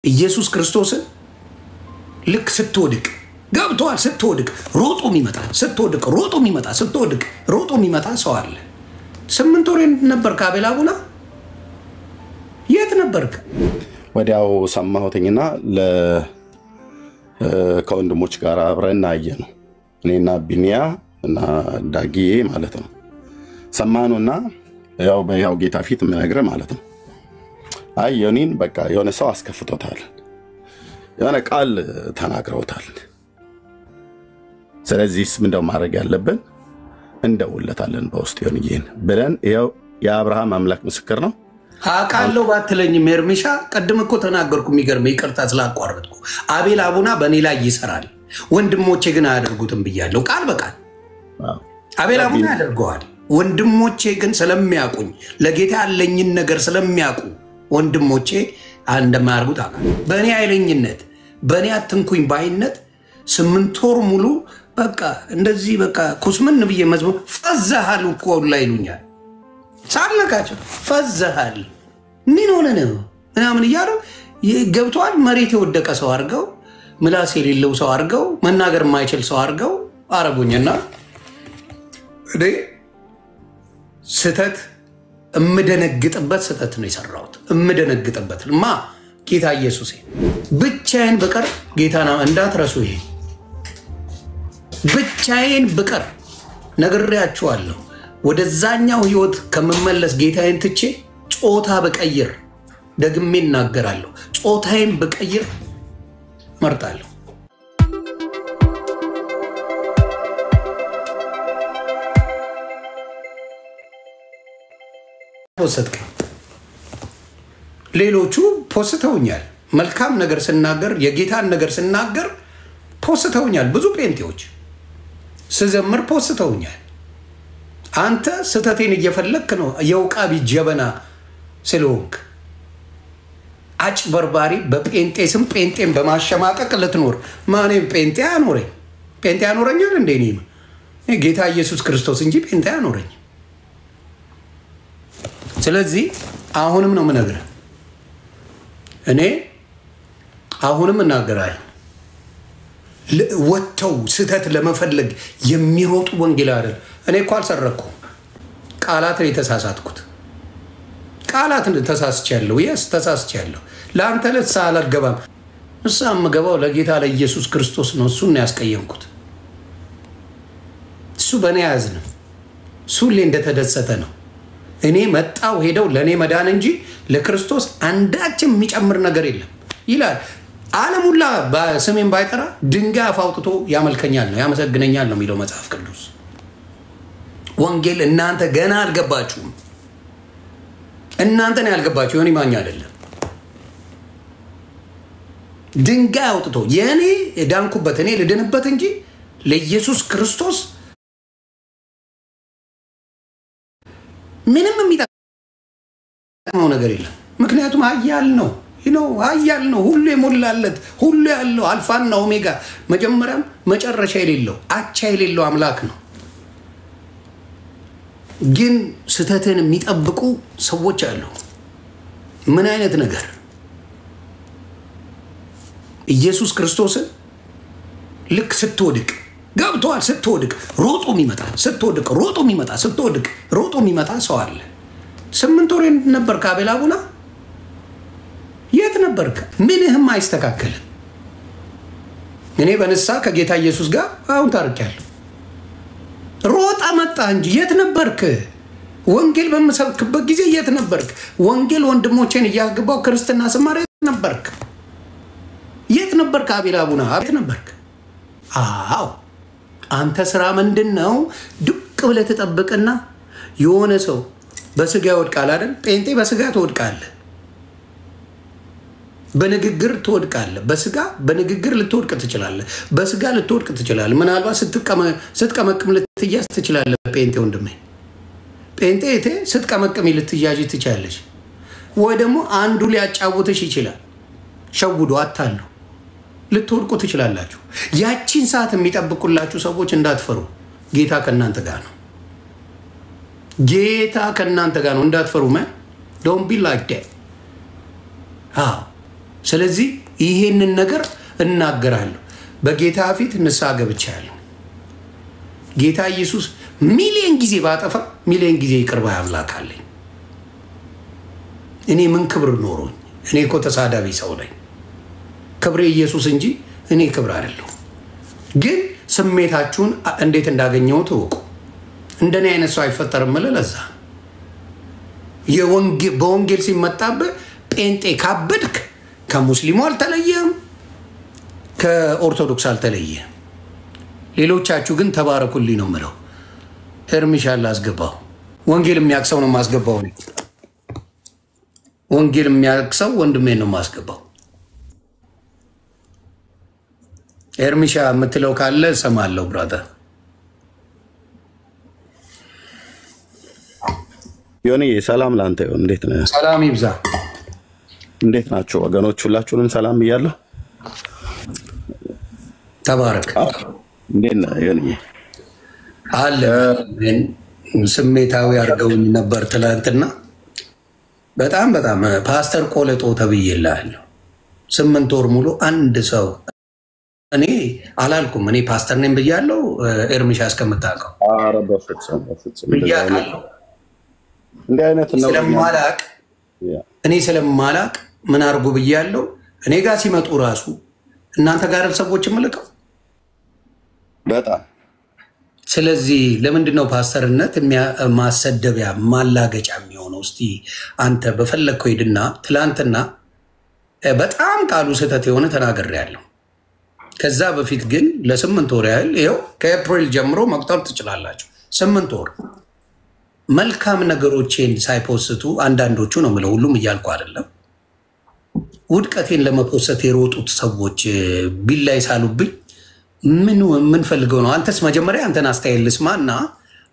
ኢየሱስ ክርስቶስን ልክ ስትወድቅ ገብቷል። ስትወድቅ ሮጦ የሚመጣ ስትወድቅ ሮጦ የሚመጣ ስትወድቅ ሮጦ የሚመጣ ሰው አለ። 8 ወር ነበር ከአቤል አቡና የት ነበርክ? ወዲያው ሰማሁትኝና ከወንድሞች ጋር አብረን አየነው። እኔና ቢኒያ እና ዳጊዬ ማለት ነው። ሰማኑና ያው ጌታ ፊት ምነግርህ ማለት ነው። አይ ዮኒን በቃ የሆነ ሰው አስከፍቶታል፣ የሆነ ቃል ተናግረውታል። ስለዚህ ምንድነው ማድረግ ያለብን? እንደውለታለን በውስጥ ዮኒን ብለን ይሄው የአብርሃም አምላክ ምስክር ነው። አቃለው ባትለኝም ኤርሚሻ ቀድም እኮ ተናገርኩ። የሚገርም ይቅርታ ስላቋረጥኩ። አቤል አቡና በእኔ ላይ ይሰራል፣ ወንድሞቼ ግን አያደርጉትም ብያለሁ ቃል በቃል። አቤል አቡና ያደርገዋል፣ ወንድሞቼ ግን ስለሚያውቁኝ ለጌታ ያለኝን ነገር ስለሚያውቁ ወንድሞቼ እንደማያደርጉት አውቃለሁ። በእኔ ኃይለኝነት በእኔ አትንኩኝ ባይነት 8 ወር ሙሉ በቃ እንደዚህ በቃ ኩስምን ብዬ መዝሙር ፈዛሃል እኮ ላይ ይሉኛል። ሳልነካቸው ፈዛሃል ምን ሆነ ነው ምናምን እያሉ ገብቷል። መሬት የወደቀ ሰው አድርገው፣ ምላስ የሌለው ሰው አድርገው፣ መናገር የማይችል ሰው አድርገው አረጉኝና እኔ ስተት እምደነግጥበት ስተት ነው የሰራሁት። እምደነግጥበት ጌታ ኢየሱስ ብቻዬን በቀር ጌታና እንዳትረሱ። ይሄ ብቻዬን በቀር ነግሬያችኋለሁ። ወደዛኛው ህይወት ከመመለስ ጌታዬን ትቼ ጾታ በቀይር ደግሜ እናገራለሁ። ጾታዬን በቀይር መርጣለሁ። ፖስተክ ሌሎቹ ፖስተውኛል። መልካም ነገር ስናገር የጌታን ነገር ስናገር ፖስተውኛል። ብዙ ጴንጤዎች ስዘምር ፖስተውኛል። አንተ ስተቴን እየፈለክ ነው የውቃቢ ጀበና ስለሆንክ አጭበርባሪ በጴንጤ ስም ጴንጤን በማሸማቀቅ ልትኖር። ማንም ጴንጤ አኖረኝ? ጴንጤ አኖረኛል እንዴ? እኔ ጌታ ኢየሱስ ክርስቶስ እንጂ ጴንጤ አኖረኝ። ስለዚህ አሁንም ነው የምነግርህ። እኔ አሁንም እናገራለሁ። ወጥተው ስተት ለመፈለግ የሚሮጡ ወንጌል አይደል። እኔ እኮ አልሰረኩም። ቃላትን የተሳሳትኩት ቃላትን ተሳስቻለሁ። የስ ተሳስቻለሁ። ለአንተ ለሳ አልገባም። እሳ የምገባው ለጌታ ለኢየሱስ ክርስቶስ ነው። እሱን ነው ያስቀየምኩት። እሱ በእኔ አያዝንም። እሱ ሁሌ እንደተደሰተ ነው። እኔ መጣው ሄደው ለእኔ መዳን እንጂ ለክርስቶስ አንዳችም የሚጨምር ነገር የለም ይላል። ዓለም ሁላ በስሜን ባይጠራ ድንጋይ አፋውጥቶ ያመልከኛል ነው ያመሰግነኛል ነው የሚለው መጽሐፍ ቅዱስ። ወንጌል እናንተ ገና አልገባችሁም። እናንተ ነው ያልገባችሁ። ዮኒ ማኛ አይደለም። ድንጋይ አውጥቶ የኔ ዳንኩበት እኔ ልድንበት እንጂ ለኢየሱስ ክርስቶስ ምንም የሚጠቅመው ነገር የለም። ምክንያቱም ኃያል ነው ኃያል ነው። ሁሉ የሞላለት ሁሉ ያለው አልፋና ኦሜጋ መጀመሪያም መጨረሻ የሌለው አቻ የሌለው አምላክ ነው። ግን ስተትን የሚጠብቁ ሰዎች አሉ። ምን አይነት ነገር? ኢየሱስ ክርስቶስን ልክ ስትወድቅ ገብቷል። ስትወድቅ ሮጦ የሚመጣ ስትወድቅ ሮጦ የሚመጣ ስትወድቅ ሮጦ የሚመጣ ሰው አለ። 8 ወር ነበር ከአቤል አቡና የት ነበርክ? ምንህም አይስተካከልም። እኔ በንስሐ ከጌታ ኢየሱስ ጋር አሁን ታርቂያለሁ። ሮጣ መጣ እንጂ የት ነበርክ? ወንጌል በምሰብክበት ጊዜ የት ነበርክ? ወንጌል ወንድሞቼን እያገባው ክርስትና ስማር የት ነበርክ? የት ነበርክ? አቤል አቡና የት ነበርክ? አዎ አንተ ስራ ምንድነው? ድቅ ብለህ ተጠብቅና የሆነ ሰው በስጋ ይወድቃል አይደል? ጴንጤ በስጋ ትወድቃለህ፣ በንግግር ትወድቃለህ። በስጋ በንግግር ልትወድቅ ትችላለህ፣ በስጋ ልትወድቅ ትችላለህ። ምናልባት ስትቀመቅም ልትያዝ ትችላለህ። ጴንጤ ወንድሜ ጴንጤ እቴ ስትቀመቅም ልትያዥ ትችላለሽ። ወይ ደግሞ አንዱ ሊያጫውትሽ ይችላል። ሸውዶ አታለው ልትወድቁ ትችላላችሁ። ያቺን ሰዓት የሚጠብቁላችሁ ሰዎች እንዳትፈሩ። ጌታ ከእናንተ ጋር ነው። ጌታ ከእናንተ ጋር ነው። እንዳትፈሩ። ማን ዶንት ቢ ላይክ ዳት። ስለዚህ ይሄንን ነገር እናገራለሁ። በጌታ ፊት ንስሐ ገብቻለሁ። ጌታ ኢየሱስ ሚሊዮን ጊዜ ባጠፋ ሚሊዮን ጊዜ ይቅር ባይ አምላክ አለኝ። እኔ ምን ክብር ኖሮኝ? እኔ እኮ ተሳዳቢ ሰው ነኝ። ክብሬ ኢየሱስ እንጂ እኔ ክብር አይደለሁም። ግን ስሜታችሁን እንዴት እንዳገኘው ተወቁ። እንደኔ አይነት ሰው አይፈጠርም ለዛ በወንጌል ሲመጣብህ ጴንጤ ካበድክ ከሙስሊሙ አልተለየም፣ ከኦርቶዶክስ አልተለየም። ሌሎቻችሁ ግን ተባረኩልኝ ነው የምለው። ኤርሚሻን ላስገባው። ወንጌል የሚያክሰው ነው ማስገባው። እኔ ወንጌል የሚያክሰው ወንድሜን ነው ማስገባው። ኤርሚሻ የምትለው ካለ እሰማለሁ ብራዘር። ዮኒ ሰላም ላንተ ይሁን። እንዴት ነህ? ሰላም ይብዛ። እንዴት ናችሁ ወገኖች? ሁላችሁንም ሰላም ብያለሁ። ተባረክ። እንዴት ነህ ዮኒ? አለ ስሜታዊ አድርገውኝ ነበር ትላንትና። በጣም ፓስተር ቆለጦ ተብዬልሃለሁ። 8 ወር ሙሉ አንድ ሰው እኔ አላልኩም። እኔ ፓስተር ነኝ ብያለሁ። ኤርሚሻ እስከምታውቀው ኧረ በፍጹም ብያለሁ። እንዲህ አይነት ነው እኔ ስለማላቅ ምን አድርጉ ብያለሁ። እኔ ጋር ሲመጡ ራሱ እናንተ ጋር ሰዎች ምልከው በጣም። ስለዚህ ለምንድን ነው ፓስተርነት ማሰደቢያ ማላገጫ የሚሆነው? እስቲ አንተ በፈለግከው ሄድና ትላንትና በጣም ቃሉ ስህተት የሆነ ተናግሬያለሁ። ከዛ በፊት ግን ለ8 ወር ያህል ይኸው ከኤፕሪል ጀምሮ መቁጠር ትችላላችሁ። 8 ወር መልካም ነገሮችን ሳይፖስቱ አንዳንዶቹ ነው የምለው፣ ሁሉም እያልኩ አይደለም። ውድቀቴን ለመፖሰት የሮጡት ሰዎች ቢላይ ሳሉብኝ ምን ፈልገው ነው? አንተስ መጀመሪያ አንተን አስተያየት ልስማ እና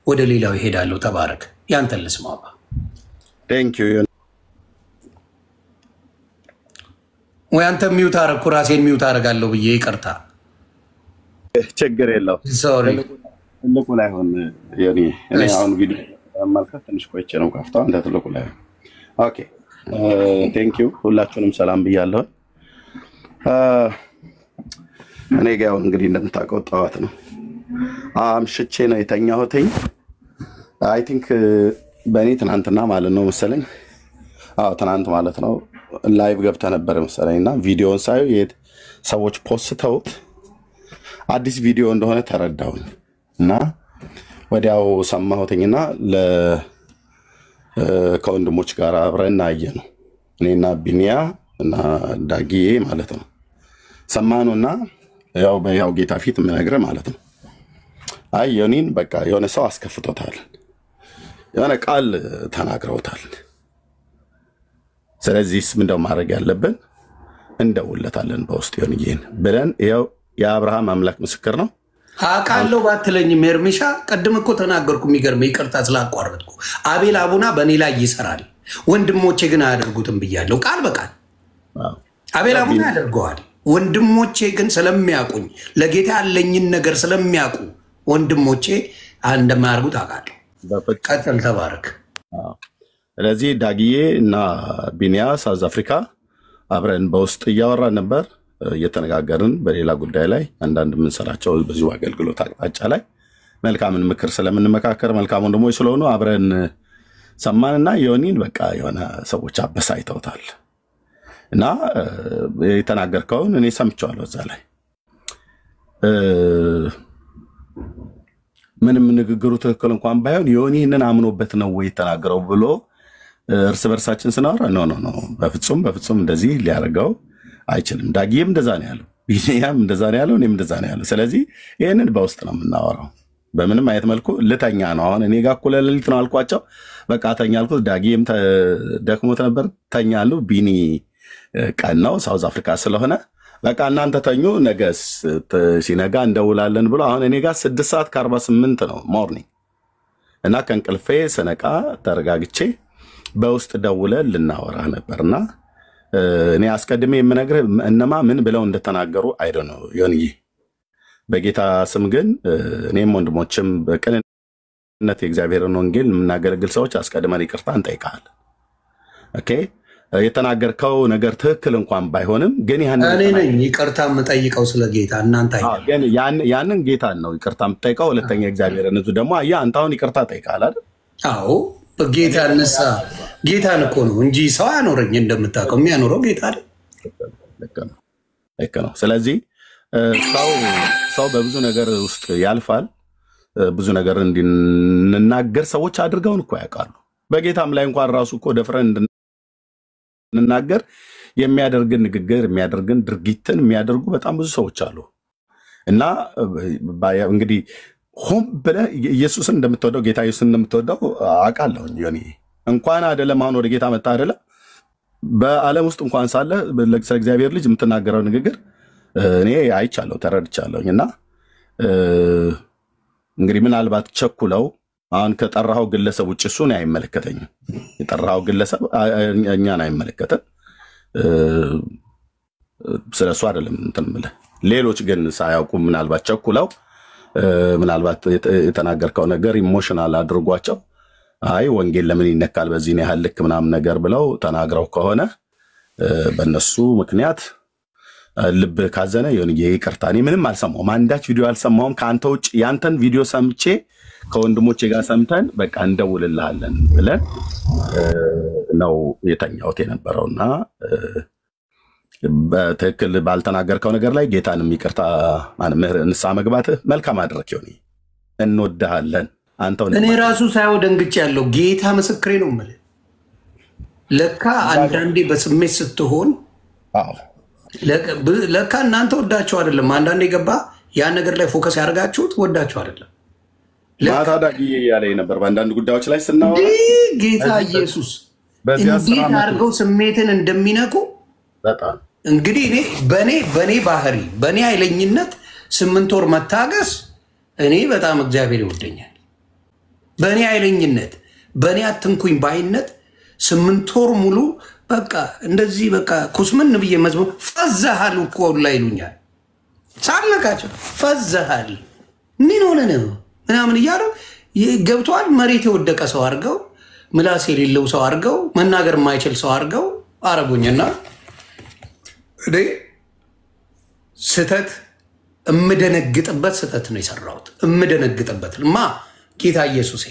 ወደ ሌላው ይሄዳለሁ። ተባረክ። ያንተን ልስማ። ቴንክ ዩ። ወይ አንተ ሚውት አደረኩ ራሴን ሚውት አደርጋለሁ ብዬ ይቅርታ። ችግር የለው። ሶሪ። ትልቁ ላይ ሆን ዮኒ እኔ አሁን ቪዲዮ መልካም ትንሽ ቆይቼ ነው ካፍታው አንተ ትልቁ ላይ። ኦኬ ቴንክ ዩ። ሁላችሁንም ሰላም ብያለሁ። እኔ ጋር እንግዲህ እንደምታውቀው ጠዋት ነው አምሽቼ ነው የተኛሁትኝ። አይ ቲንክ በእኔ ትናንትና ማለት ነው መሰለኝ። ትናንት ማለት ነው ላይቭ ገብተህ ነበር መሰለኝና ቪዲዮውን ሳየው ሰዎች ፖስተውት አዲስ ቪዲዮ እንደሆነ ተረዳሁኝ እና ወዲያው ሰማሁትኝና ከወንድሞች ጋር አብረን አየነው። እኔና ቢኒያ እና ዳጊዬ ማለት ነው ሰማኑና ያው ጌታ ፊት የምነግርህ ማለት ነው። አይ ዮኒን በቃ የሆነ ሰው አስከፍቶታል፣ የሆነ ቃል ተናግረውታል። ስለዚህ ምንድነው ማድረግ ያለብን? እንደውለታለን በውስጥ ዮኒን ብለን ያው የአብርሃም አምላክ ምስክር ነው። አቃለው ባትለኝም ኤርሚሻ ቀድም እኮ ተናገርኩ። የሚገርም ይቅርታ ስላቋረጥኩ። አቤል አቡና በእኔ ላይ ይሰራል፣ ወንድሞቼ ግን አያደርጉትም ብያለሁ ቃል በቃል። አቤል አቡና ያደርገዋል፣ ወንድሞቼ ግን ስለሚያውቁኝ ለጌታ ያለኝን ነገር ስለሚያውቁ ወንድሞቼ እንደማያደርጉት አውቃለሁ። ቀጥል። ተባረክ። ስለዚህ ዳጊዬ እና ቢኒያ ሳውዝ አፍሪካ አብረን በውስጥ እያወራን ነበር፣ እየተነጋገርን በሌላ ጉዳይ ላይ አንዳንድ የምንሰራቸው በዚሁ አገልግሎት አቅጣጫ ላይ መልካምን ምክር ስለምንመካከር መልካም ወንድሞች ስለሆኑ አብረን ሰማንና ዮኒን በቃ የሆነ ሰዎች አበሳይተውታል እና የተናገርከውን እኔ ሰምቼዋለሁ። እዛ ላይ ምንም ንግግሩ ትክክል እንኳን ባይሆን ዮኒ ይህንን አምኖበት ነው ወይ የተናገረው ብሎ እርስ በርሳችን ስናወራ ኖ በፍጹም እንደዚህ ሊያደርገው አይችልም። ዳጊም እንደዛ ነው ያለው፣ ቢኒያም እንደዛ ነው ያለው፣ እኔም እንደዛ ነው ያለው። ስለዚህ ይህንን በውስጥ ነው የምናወራው። በምንም አይነት መልኩ ልተኛ ነው። አሁን እኔ ጋር እኩለ ሌሊት ነው አልኳቸው። በቃ ተኛ አልኩት። ዳጊም ደክሞት ነበር ተኛሉ። ቢኒ ቀን ነው ሳውዝ አፍሪካ ስለሆነ በቃ እናንተ ተኙ፣ ነገ ሲነጋ እንደውላለን ብሎ አሁን እኔ ጋር 6:48 ነው ሞርኒንግ እና ከእንቅልፌ ስነቃ ተረጋግቼ በውስጥ ደውለን ልናወራ ነበርና እኔ አስቀድሜ የምነግርህ እነማ ምን ብለው እንደተናገሩ አይዶ ነው ዮኒዬ። በጌታ ስም ግን እኔም ወንድሞችም በቅንነት የእግዚአብሔርን ወንጌል የምናገለግል ሰዎች አስቀድመን ይቅርታ እንጠይቃለን። ኦኬ የተናገርከው ነገር ትክክል እንኳን ባይሆንም ግን እኔ ነኝ ይቅርታ የምጠይቀው ስለ ጌታ እናንተ አይደል ያንን ጌታን ነው ይቅርታ የምጠይቀው። ሁለተኛ እግዚአብሔርን እዙ ደግሞ አንተ አሁን ይቅርታ ጠይቃል አይደል? አዎ በጌታ ነሳ ጌታን እኮ ነው እንጂ ሰው አኖረኝ እንደምታውቀው የሚያኖረው ጌታ አይደል? ልክ ነው። ስለዚህ ሰው በብዙ ነገር ውስጥ ያልፋል። ብዙ ነገር እንድንናገር ሰዎች አድርገውን እኮ ያውቃሉ። በጌታም ላይ እንኳን ራሱ እኮ ደፍረን እንድንናገር የሚያደርግን ንግግር የሚያደርግን ድርጊትን የሚያደርጉ በጣም ብዙ ሰዎች አሉ። እና እንግዲህ ሆም ብለህ ኢየሱስን እንደምትወደው ጌታ ኢየሱስን እንደምትወደው አውቃለሁ። ዮኒ እንኳን አይደለም አሁን ወደ ጌታ መጣ አይደለም በዓለም ውስጥ እንኳን ሳለ ስለ እግዚአብሔር ልጅ የምትናገረው ንግግር እኔ አይቻለሁ ተረድቻለሁኝ። እና እንግዲህ ምናልባት ቸኩለው አሁን ከጠራኸው ግለሰብ ውጭ እሱን አይመለከተኝም። የጠራኸው ግለሰብ እኛን አይመለከተን። ስለሱ አይደለም እንትን የምልህ። ሌሎች ግን ሳያውቁ ምናልባት ቸኩለው ምናልባት የተናገርከው ነገር ኢሞሽናል አድርጓቸው አይ ወንጌል ለምን ይነካል በዚህ ነው ያህል ልክ ምናምን ነገር ብለው ተናግረው ከሆነ በእነሱ ምክንያት ልብ ካዘነ ይቅርታ። እኔ ምንም አልሰማሁም፣ አንዳች ቪዲዮ አልሰማሁም ከአንተ ውጭ። ያንተን ቪዲዮ ሰምቼ ከወንድሞቼ ጋር ሰምተን በቃ እንደውልልሃለን ብለን ነው የተኛሁት የነበረውና በትክክል ባልተናገርከው ነገር ላይ ጌታንም ይቅርታ ንስሐ መግባትህ መልካም አድረክ። ዮኒ እንወድሃለን። እኔ ራሱ ሳይው ደንግጬ ያለው ጌታ ምስክሬ ነው የምልህ። ለካ አንዳንዴ በስሜት ስትሆን ለካ እናንተ ወዳችሁ አይደለም። አንዳንዴ ገባ ያ ነገር ላይ ፎከስ ያደርጋችሁት ወዳችሁ አይደለም። ማታ ዳጊ ያለኝ ነበር በአንዳንድ ጉዳዮች ላይ ስናወራ ጌታ ኢየሱስ እንዴት አድርገው ስሜትን እንደሚነኩ በጣም እንግዲህ እኔ በኔ ባህሪ በኔ ኃይለኝነት 8 ወር መታገስ እኔ በጣም እግዚአብሔር ይወደኛል። በኔ ኃይለኝነት በኔ አትንኩኝ ባይነት 8 ወር ሙሉ በቃ እንደዚህ በቃ ኩስምን ብዬ መዝሙር ፈዘሃል እኮ ላይ ይሉኛል ሳልነካቸው ፈዘሃል ምን ሆነ ነው ምናምን እያሉ ገብቷል። መሬት የወደቀ ሰው አድርገው ምላስ የሌለው ሰው አድርገው መናገር የማይችል ሰው አድርገው አረጉኝና እኔ ስተት እምደነግጥበት ስተት ነው የሰራሁት። እምደነግጥበት ጌታ ኢየሱስ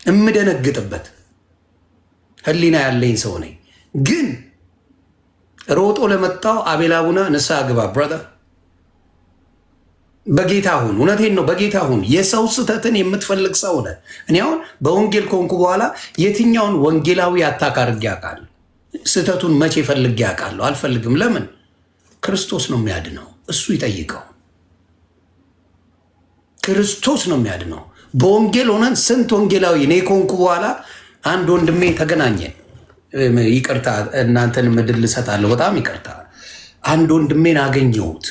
እምደነግጥበት ህሊና ያለኝ ሰው ነኝ። ግን ሮጦ ለመጣው አቤል አቡና ንስሐ ግባ ብራዘር፣ በጌታ ሁን። እውነቴን ነው፣ በጌታ ሁን። የሰው ስተትን የምትፈልግ ሰው ነህ። እኔ አሁን በወንጌል ከሆንኩ በኋላ የትኛውን ወንጌላዊ አታክ አድርጌ አውቃለሁ? ስተቱን መቼ ፈልጌ አውቃለሁ? አልፈልግም። ለምን? ክርስቶስ ነው የሚያድነው። እሱ ይጠይቀው። ክርስቶስ ነው የሚያድነው። በወንጌል ሆነን ስንት ወንጌላዊ እኔ ከሆንኩ በኋላ አንድ ወንድሜ ተገናኘን። ይቅርታ እናንተን ምድል ልሰጣለሁ። በጣም ይቅርታ። አንድ ወንድሜን አገኘሁት።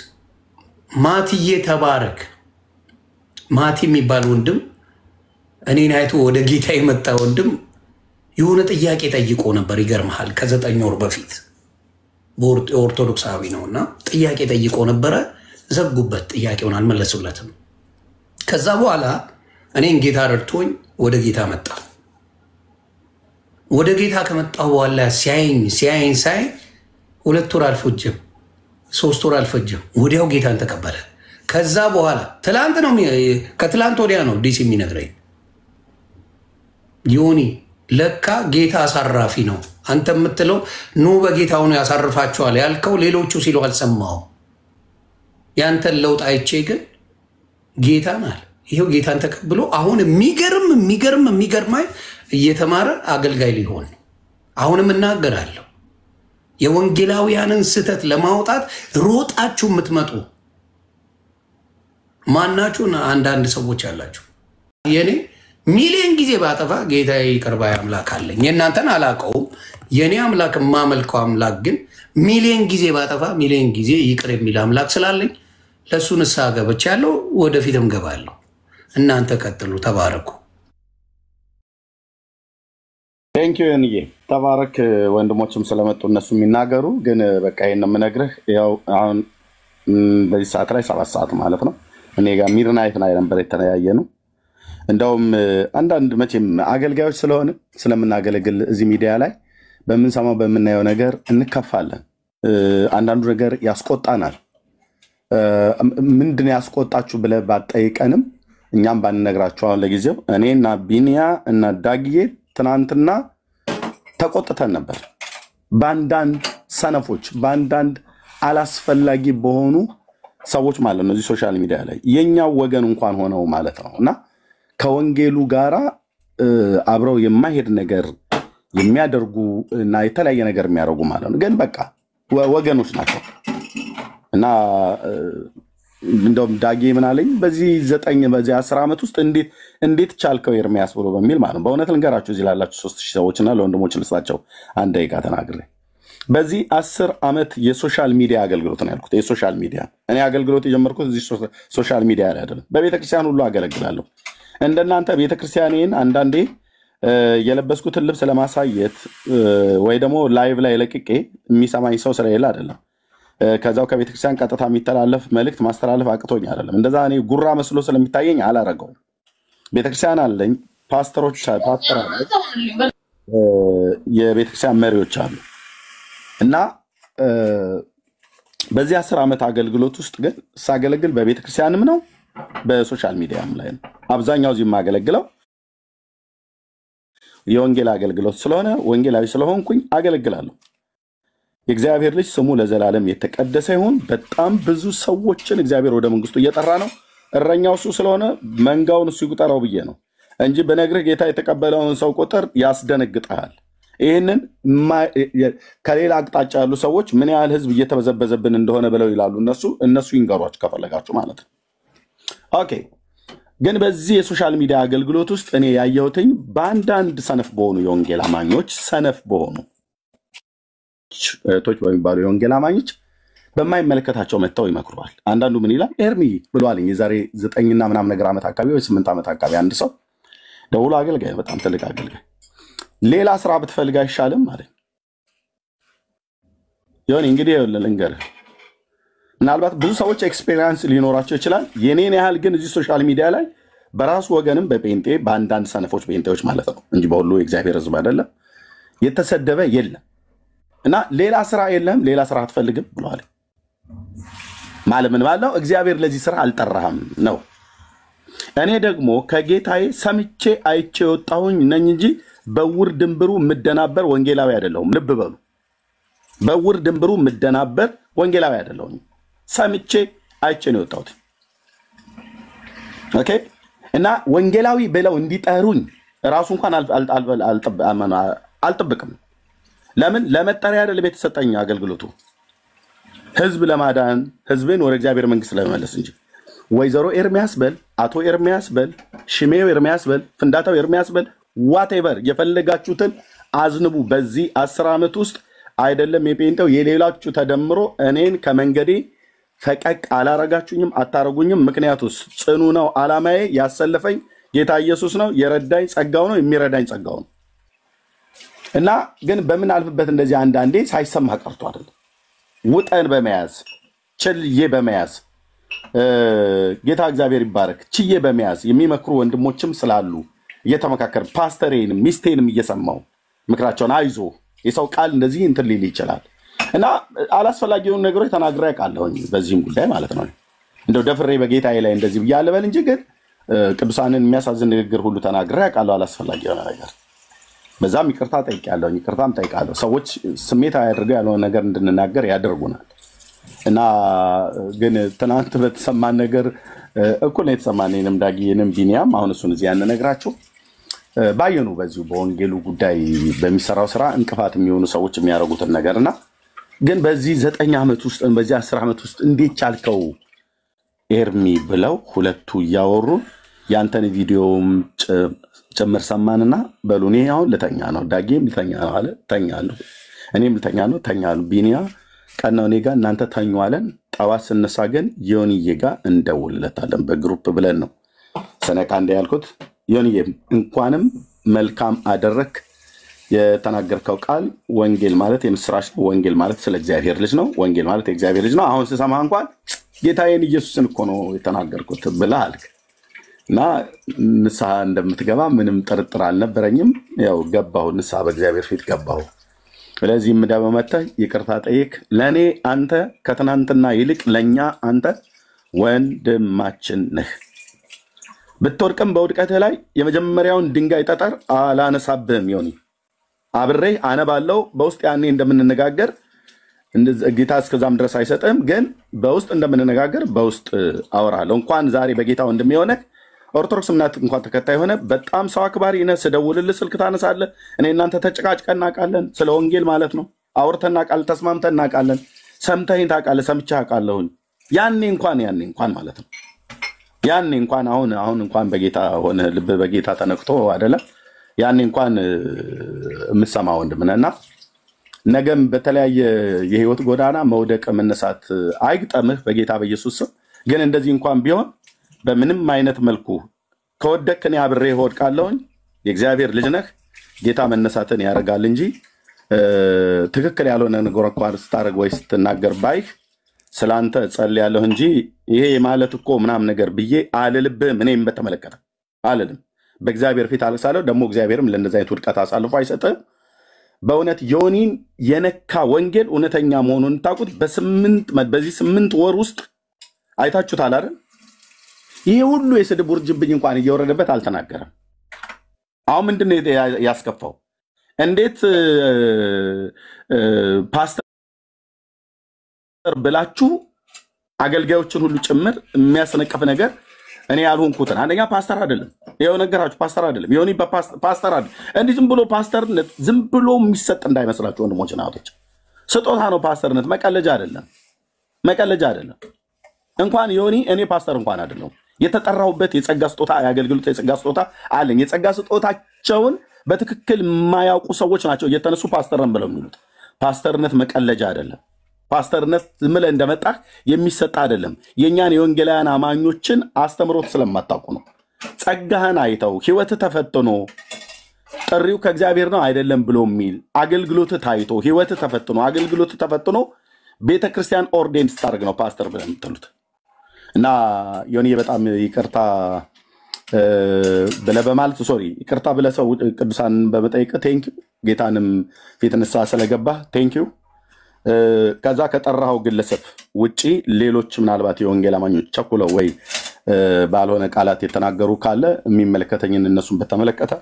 ማቲዬ ተባረክ። ማቲ የሚባል ወንድም እኔን አይቶ ወደ ጌታ የመጣ ወንድም የሆነ ጥያቄ ጠይቆ ነበር። ይገርምሃል፣ ከ9 ወር በፊት ኦርቶዶክሳዊ ነውና ጥያቄ ጠይቆ ነበረ። ዘጉበት፣ ጥያቄውን አልመለሱለትም። ከዛ በኋላ እኔን ጌታ ረድቶኝ ወደ ጌታ መጣ። ወደ ጌታ ከመጣሁ በኋላ ሲያይኝ 2 ወር አልፈጀም፣ 3 ወር አልፈጀም፣ ወዲያው ጌታን ተቀበለ። ከዛ በኋላ ትላንት ነው ከትላንት ወዲያ ነው ዲስ የሚነግረኝ ዮኒ ለካ ጌታ አሳራፊ ነው። አንተ የምትለው ኑ በጌታ ሆኖ ያሳርፋቸዋል ያልከው ሌሎቹ ሲሉ አልሰማው። ያንተን ለውጥ አይቼ ግን ጌታን አለ ይሄው ጌታን ተቀብሎ አሁን የሚገርማይ እየተማረ አገልጋይ ሊሆን። አሁንም እናገራለሁ የወንጌላውያንን ስተት ለማውጣት ሮጣችሁ የምትመጡ ማናችሁ? አንዳንድ ሰዎች ያላችሁ የኔ ሚሊዮን ጊዜ ባጠፋ ጌታ ይቅር ባይ አምላክ አለኝ። የእናንተን አላውቀውም። የኔ አምላክ የማመልከው አምላክ ግን ሚሊዮን ጊዜ ባጠፋ ሚሊዮን ጊዜ ይቅር የሚል አምላክ ስላለኝ ለሱ ንስሐ ገብቻለሁ፣ ወደፊትም ገባለሁ። እናንተ ቀጥሉ፣ ተባረኩ። ቴንኪው እንዬ ተባረክ። ወንድሞችም ስለመጡ እነሱ የሚናገሩ ግን በቃ ይሄን የምነግርህ ያው አሁን በዚህ ሰዓት ላይ 7 ሰዓት ማለት ነው። እኔ ጋር ሚድናይት ላይ ነበር የተለያየ ነው። እንደውም አንዳንድ መቼም አገልጋዮች ስለሆነ ስለምናገለግል እዚህ ሚዲያ ላይ በምንሰማው በምናየው ነገር እንከፋለን። አንዳንዱ ነገር ያስቆጣናል። ምንድን ያስቆጣችሁ ብለህ ባትጠይቀንም እኛም ባንነግራችሁ አሁን ለጊዜው እኔና ቢኒያ እና ዳግዬ ትናንትና ተቆጥተን ነበር። በአንዳንድ ሰነፎች፣ በአንዳንድ አላስፈላጊ በሆኑ ሰዎች ማለት ነው እዚህ ሶሻል ሚዲያ ላይ የኛው ወገን እንኳን ሆነው ማለት ነው እና ከወንጌሉ ጋራ አብረው የማይሄድ ነገር የሚያደርጉ እና የተለያየ ነገር የሚያደርጉ ማለት ነው። ግን በቃ ወገኖች ናቸው እና እንደውም ዳጌ ምን አለኝ በዚህ 10 ዓመት ውስጥ እንዴት ቻልከው ኤርሚያስ ብሎ በሚል ማለት ነው። በእውነት ልንገራችሁ እዚህ ላላችሁ 3000 ሰዎችና ለወንድሞች ልስጣቸው አንድ ደቂቃ ተናግሬ በዚህ 10 ዓመት የሶሻል ሚዲያ አገልግሎት ነው ያልኩት። የሶሻል ሚዲያ እኔ አገልግሎት የጀመርኩት እዚህ ሶሻል ሚዲያ ላይ አይደለም። በቤተክርስቲያን ሁሉ አገለግላለሁ። እንደናንተ ቤተክርስቲያኔን አንዳንዴ የለበስኩትን ልብስ ለማሳየት ወይ ደግሞ ላይቭ ላይ ለቅቄ የሚሰማኝ ሰው ስለሌለ አይደለም። ከዛው ከቤተክርስቲያን ቀጥታ የሚተላለፍ መልእክት ማስተላለፍ አቅቶኝ አይደለም። እንደዛ እኔ ጉራ መስሎ ስለሚታየኝ አላረገውም። ቤተክርስቲያን አለኝ፣ ፓስተር አለ፣ የቤተክርስቲያን መሪዎች አሉ እና በዚህ 10 ዓመት አገልግሎት ውስጥ ግን ሳገለግል በቤተክርስቲያንም ነው በሶሻል ሚዲያም ላይ ነው። አብዛኛው እዚህ የማገለግለው የወንጌል አገልግሎት ስለሆነ ወንጌላዊ ስለሆንኩኝ አገለግላለሁ። የእግዚአብሔር ልጅ ስሙ ለዘላለም የተቀደሰ ይሁን። በጣም ብዙ ሰዎችን እግዚአብሔር ወደ መንግስቱ እየጠራ ነው። እረኛው እሱ ስለሆነ መንጋውን እሱ ይቁጠረው ብዬ ነው እንጂ በነግርህ ጌታ የተቀበለውን ሰው ቁጥር ያስደነግጣል። ይህንን ከሌላ አቅጣጫ ያሉ ሰዎች ምን ያህል ህዝብ እየተበዘበዘብን እንደሆነ ብለው ይላሉ። እነሱ ይንገሯችሁ ከፈለጋችሁ ማለት ነው። ኦኬ። ግን በዚህ የሶሻል ሚዲያ አገልግሎት ውስጥ እኔ ያየሁትኝ በአንዳንድ ሰነፍ በሆኑ የወንጌል አማኞች ሰነፍ በሆኑ እህቶች በሚባሉ የወንጌል አማኞች በማይመለከታቸው መጥተው ይመክሩዋል። አንዳንዱ ምን ይላል ኤርሚ ብሏልኝ የዛሬ 9 እና ምናምን ነገር ዓመት አካባቢ ወይ 8 ዓመት አካባቢ አንድ ሰው ደውሎ አገልጋይ፣ በጣም ትልቅ አገልጋይ፣ ሌላ ስራ ብትፈልግ አይሻልም ማለት ይሁን። እንግዲህ ልንገርህ፣ ምናልባት ብዙ ሰዎች ኤክስፔሪየንስ ሊኖራቸው ይችላል። የኔን ያህል ግን እዚህ ሶሻል ሚዲያ ላይ በራሱ ወገንም በጴንጤ በአንዳንድ ሰነፎች ጴንጤዎች ማለት ነው እንጂ በሁሉ የእግዚአብሔር ህዝብ አይደለም የተሰደበ የለም። እና ሌላ ስራ የለም፣ ሌላ ስራ አትፈልግም ብለዋል ማለት ምን ማለት ነው? እግዚአብሔር ለዚህ ስራ አልጠራህም ነው። እኔ ደግሞ ከጌታዬ ሰምቼ አይቼ ወጣሁኝ ነኝ እንጂ በውር ድንብሩ ምደናበር ወንጌላዊ አይደለሁም። ልብ በሉ፣ በውር ድንብሩ ምደናበር ወንጌላዊ አይደለሁም። ሰምቼ አይቼ ነው ወጣሁት። ኦኬ። እና ወንጌላዊ ብለው እንዲጠሩኝ ራሱ እንኳን አልጠብቅም። ለምን? ለመጠሪያ አይደለም የተሰጠኝ አገልግሎቱ፣ ህዝብ ለማዳን ህዝብን ወደ እግዚአብሔር መንግስት ለመመለስ እንጂ ወይዘሮ ኤርሚያስ በል፣ አቶ ኤርሚያስ በል፣ ሽሜው ኤርሚያስ በል፣ ፍንዳታው ኤርሚያስ በል፣ ዋቴቨር የፈለጋችሁትን አዝንቡ። በዚህ 10 ዓመት ውስጥ አይደለም የጴንጤው የሌላችሁ ተደምሮ እኔን ከመንገዴ ፈቀቅ አላረጋችሁኝም፣ አታረጉኝም። ምክንያቱስ ጽኑ ነው ዓላማዬ። ያሰለፈኝ ጌታ ኢየሱስ ነው። የረዳኝ ጸጋው ነው፣ የሚረዳኝ ጸጋው ነው። እና ግን በምን አልፍበት እንደዚህ አንዳንዴ ሳይሰማ ቀርቶ አይደለም፣ ውጠን በመያዝ ችልዬ በመያዝ ጌታ እግዚአብሔር ይባረክ ችዬ በመያዝ የሚመክሩ ወንድሞችም ስላሉ እየተመካከር ፓስተሬንም ሚስቴንም እየሰማው ምክራቸውን አይዞ የሰው ቃል እንደዚህ እንትን ሊል ይችላል እና አላስፈላጊ የሆኑ ነገሮች ተናግሬ አውቃለሁኝ በዚህም ጉዳይ ማለት ነው። እንደው ደፍሬ በጌታዬ ላይ እንደዚህ ብያለሁ በል እንጂ ግን ቅዱሳንን የሚያሳዝን ንግግር ሁሉ ተናግሬ አውቃለሁ። አላስፈላጊ የሆነ ነገር በዛም ይቅርታ ጠይቄያለሁ፣ ይቅርታም ጠይቃለሁ። ሰዎች ስሜታዊ አድርገው ያልሆነ ነገር እንድንናገር ያደርጉናል እና ግን ትናንት በተሰማን ነገር እኩል ነው የተሰማን። እኔንም ዳጊንም ቢኒያም አሁን እሱን እዚህ ያነግራችሁ ባየኑ በዚሁ በወንጌሉ ጉዳይ በሚሰራው ስራ እንቅፋት የሚሆኑ ሰዎች የሚያደርጉትን ነገርና ግን በዚህ 9 ዓመት ውስጥ በዚህ 10 ዓመት ውስጥ እንዴት ቻልከው ኤርሚ ብለው ሁለቱ እያወሩ ያንተን ቪዲዮም ጭምር ሰማንና በሉ እኔ አሁን ልተኛ ነው፣ ዳጊም ልተኛ ነው አለ። ተኛለሁ፣ እኔም ልተኛ ነው፣ ተኛለሁ። ቢኒያ ቀናው እኔ ጋር እናንተ ተኙ አለን። ጠዋት ስነሳ ግን ዮኒዬ ጋር እንደውልለታለን በግሩፕ ብለን ነው ሰነቃ እንደ ያልኩት። ዮኒዬ እንኳንም መልካም አደረክ። የተናገርከው ቃል ወንጌል ማለት የምስራች ነው። ወንጌል ማለት ስለ እግዚአብሔር ልጅ ነው። ወንጌል ማለት የእግዚአብሔር ልጅ ነው። አሁን ስሰማ እንኳን ጌታዬን ኢየሱስን እኮ ነው የተናገርኩት ብለህ አልክ እና ንስሐ እንደምትገባ ምንም ጥርጥር አልነበረኝም። ያው ገባሁ፣ ንስሐ በእግዚአብሔር ፊት ገባሁ። ስለዚህ ደግሞ መጥተህ ይቅርታ ጠይቅ። ለእኔ አንተ ከትናንትና ይልቅ ለእኛ አንተ ወንድማችን ነህ። ብትወድቅም በውድቀትህ ላይ የመጀመሪያውን ድንጋይ ጠጠር አላነሳብህም። ዮኒ አብሬህ አነባለሁ በውስጥ ያኔ እንደምንነጋገር ጌታ እስከዛም ድረስ አይሰጥህም፣ ግን በውስጥ እንደምንነጋገር በውስጥ አወራለሁ። እንኳን ዛሬ በጌታ ወንድም የሆነ ኦርቶዶክስ እምነት እንኳን ተከታይ ሆነ በጣም ሰው አክባሪ ነህ። ስደውልልህ ስልክ ታነሳለህ። እኔ እናንተ ተጨቃጭቀን እናውቃለን፣ ስለ ወንጌል ማለት ነው። አውርተን እናውቃለን፣ ተስማምተን እናውቃለን። ሰምተኸኝ ታውቃለህ፣ ሰምቼህ አውቃለሁኝ። ያኔ እንኳን ማለት ነው። ያኔ እንኳን አሁን እንኳን በጌታ ሆነ ልብ በጌታ ተነክቶ አይደለም። ያኔ እንኳን የምትሰማ ወንድም ነህና ነገም በተለያየ የህይወት ጎዳና መውደቅ መነሳት አይግጠምህ በጌታ በኢየሱስ ስም። ግን እንደዚህ እንኳን ቢሆን በምንም አይነት መልኩ ከወደቅክ እኔ አብሬ እወድቃለሁኝ። የእግዚአብሔር ልጅ ነህ። ጌታ መነሳትን ያደርጋል እንጂ ትክክል ያልሆነ ነገር እንኳን ስታደርግ ወይ ስትናገር ባይህ ስላንተ ጸልያለሁ እንጂ ይሄ ማለት እኮ ምናምን ነገር ብዬ አልልብህም። እኔም በተመለከተ አልልም። በእግዚአብሔር ፊት አልቅሳለሁ። ደግሞ እግዚአብሔርም ለእንደዚህ አይነት ውድቀት አሳልፎ አይሰጥህም። በእውነት ዮኒን የነካ ወንጌል እውነተኛ መሆኑን ታውቁት በዚህ 8 ወር ውስጥ አይታችሁታል አይደል? ይሄ ሁሉ የስድብ ውርጅብኝ እንኳን እየወረደበት አልተናገረም። አሁን ምንድነው ያስከፋው? እንዴት ፓስተር ብላችሁ አገልጋዮችን ሁሉ ጭምር የሚያስነቀፍ ነገር እኔ ያልሆንኩትን አንደኛ ፓስተር አይደለም። ይሄው ነገራችሁ፣ ፓስተር አይደለም። ዮኒ ፓስተር አይደለም። እንዲህ ዝም ብሎ ፓስተርነት ዝም ብሎ የሚሰጥ እንዳይመስላችሁ ወንድሞችና እህቶች፣ ስጦታ ነው ፓስተርነት። መቀለጃ አይደለም፣ መቀለጃ አይደለም። እንኳን ዮኒ እኔ ፓስተር እንኳን አይደለም። የተጠራሁበት የጸጋ ስጦታ የአገልግሎት የጸጋ ስጦታ አለኝ። የጸጋ ስጦታቸውን በትክክል የማያውቁ ሰዎች ናቸው እየተነሱ ፓስተርን ብለው የሚሉት። ፓስተርነት መቀለጃ አይደለም። ፓስተርነት ዝም ብለህ እንደመጣህ የሚሰጥ አይደለም። የእኛን የወንጌላውያን አማኞችን አስተምሮት ስለማታውቁ ነው። ጸጋህን አይተው ህይወትህ ተፈትኖ ጥሪው ከእግዚአብሔር ነው አይደለም ብሎ የሚል አገልግሎትህ ታይቶ ህይወትህ ተፈትኖ አገልግሎትህ ተፈትኖ ቤተክርስቲያን ኦርዴን ስታደርግ ነው ፓስተር ብለህ የምትሉት። እና ዮኒ በጣም ይቅርታ ብለህ በማለት ሶሪ ይቅርታ ብለህ ሰው ቅዱሳን በመጠየቅ ቴንኪው። ጌታንም ፊት ንስሐ ስለገባህ ቴንኪው። ከዛ ከጠራኸው ግለሰብ ውጪ ሌሎች ምናልባት የወንጌል አማኞች ቸኩለው ወይ ባልሆነ ቃላት የተናገሩ ካለ የሚመለከተኝን እነሱን በተመለከተ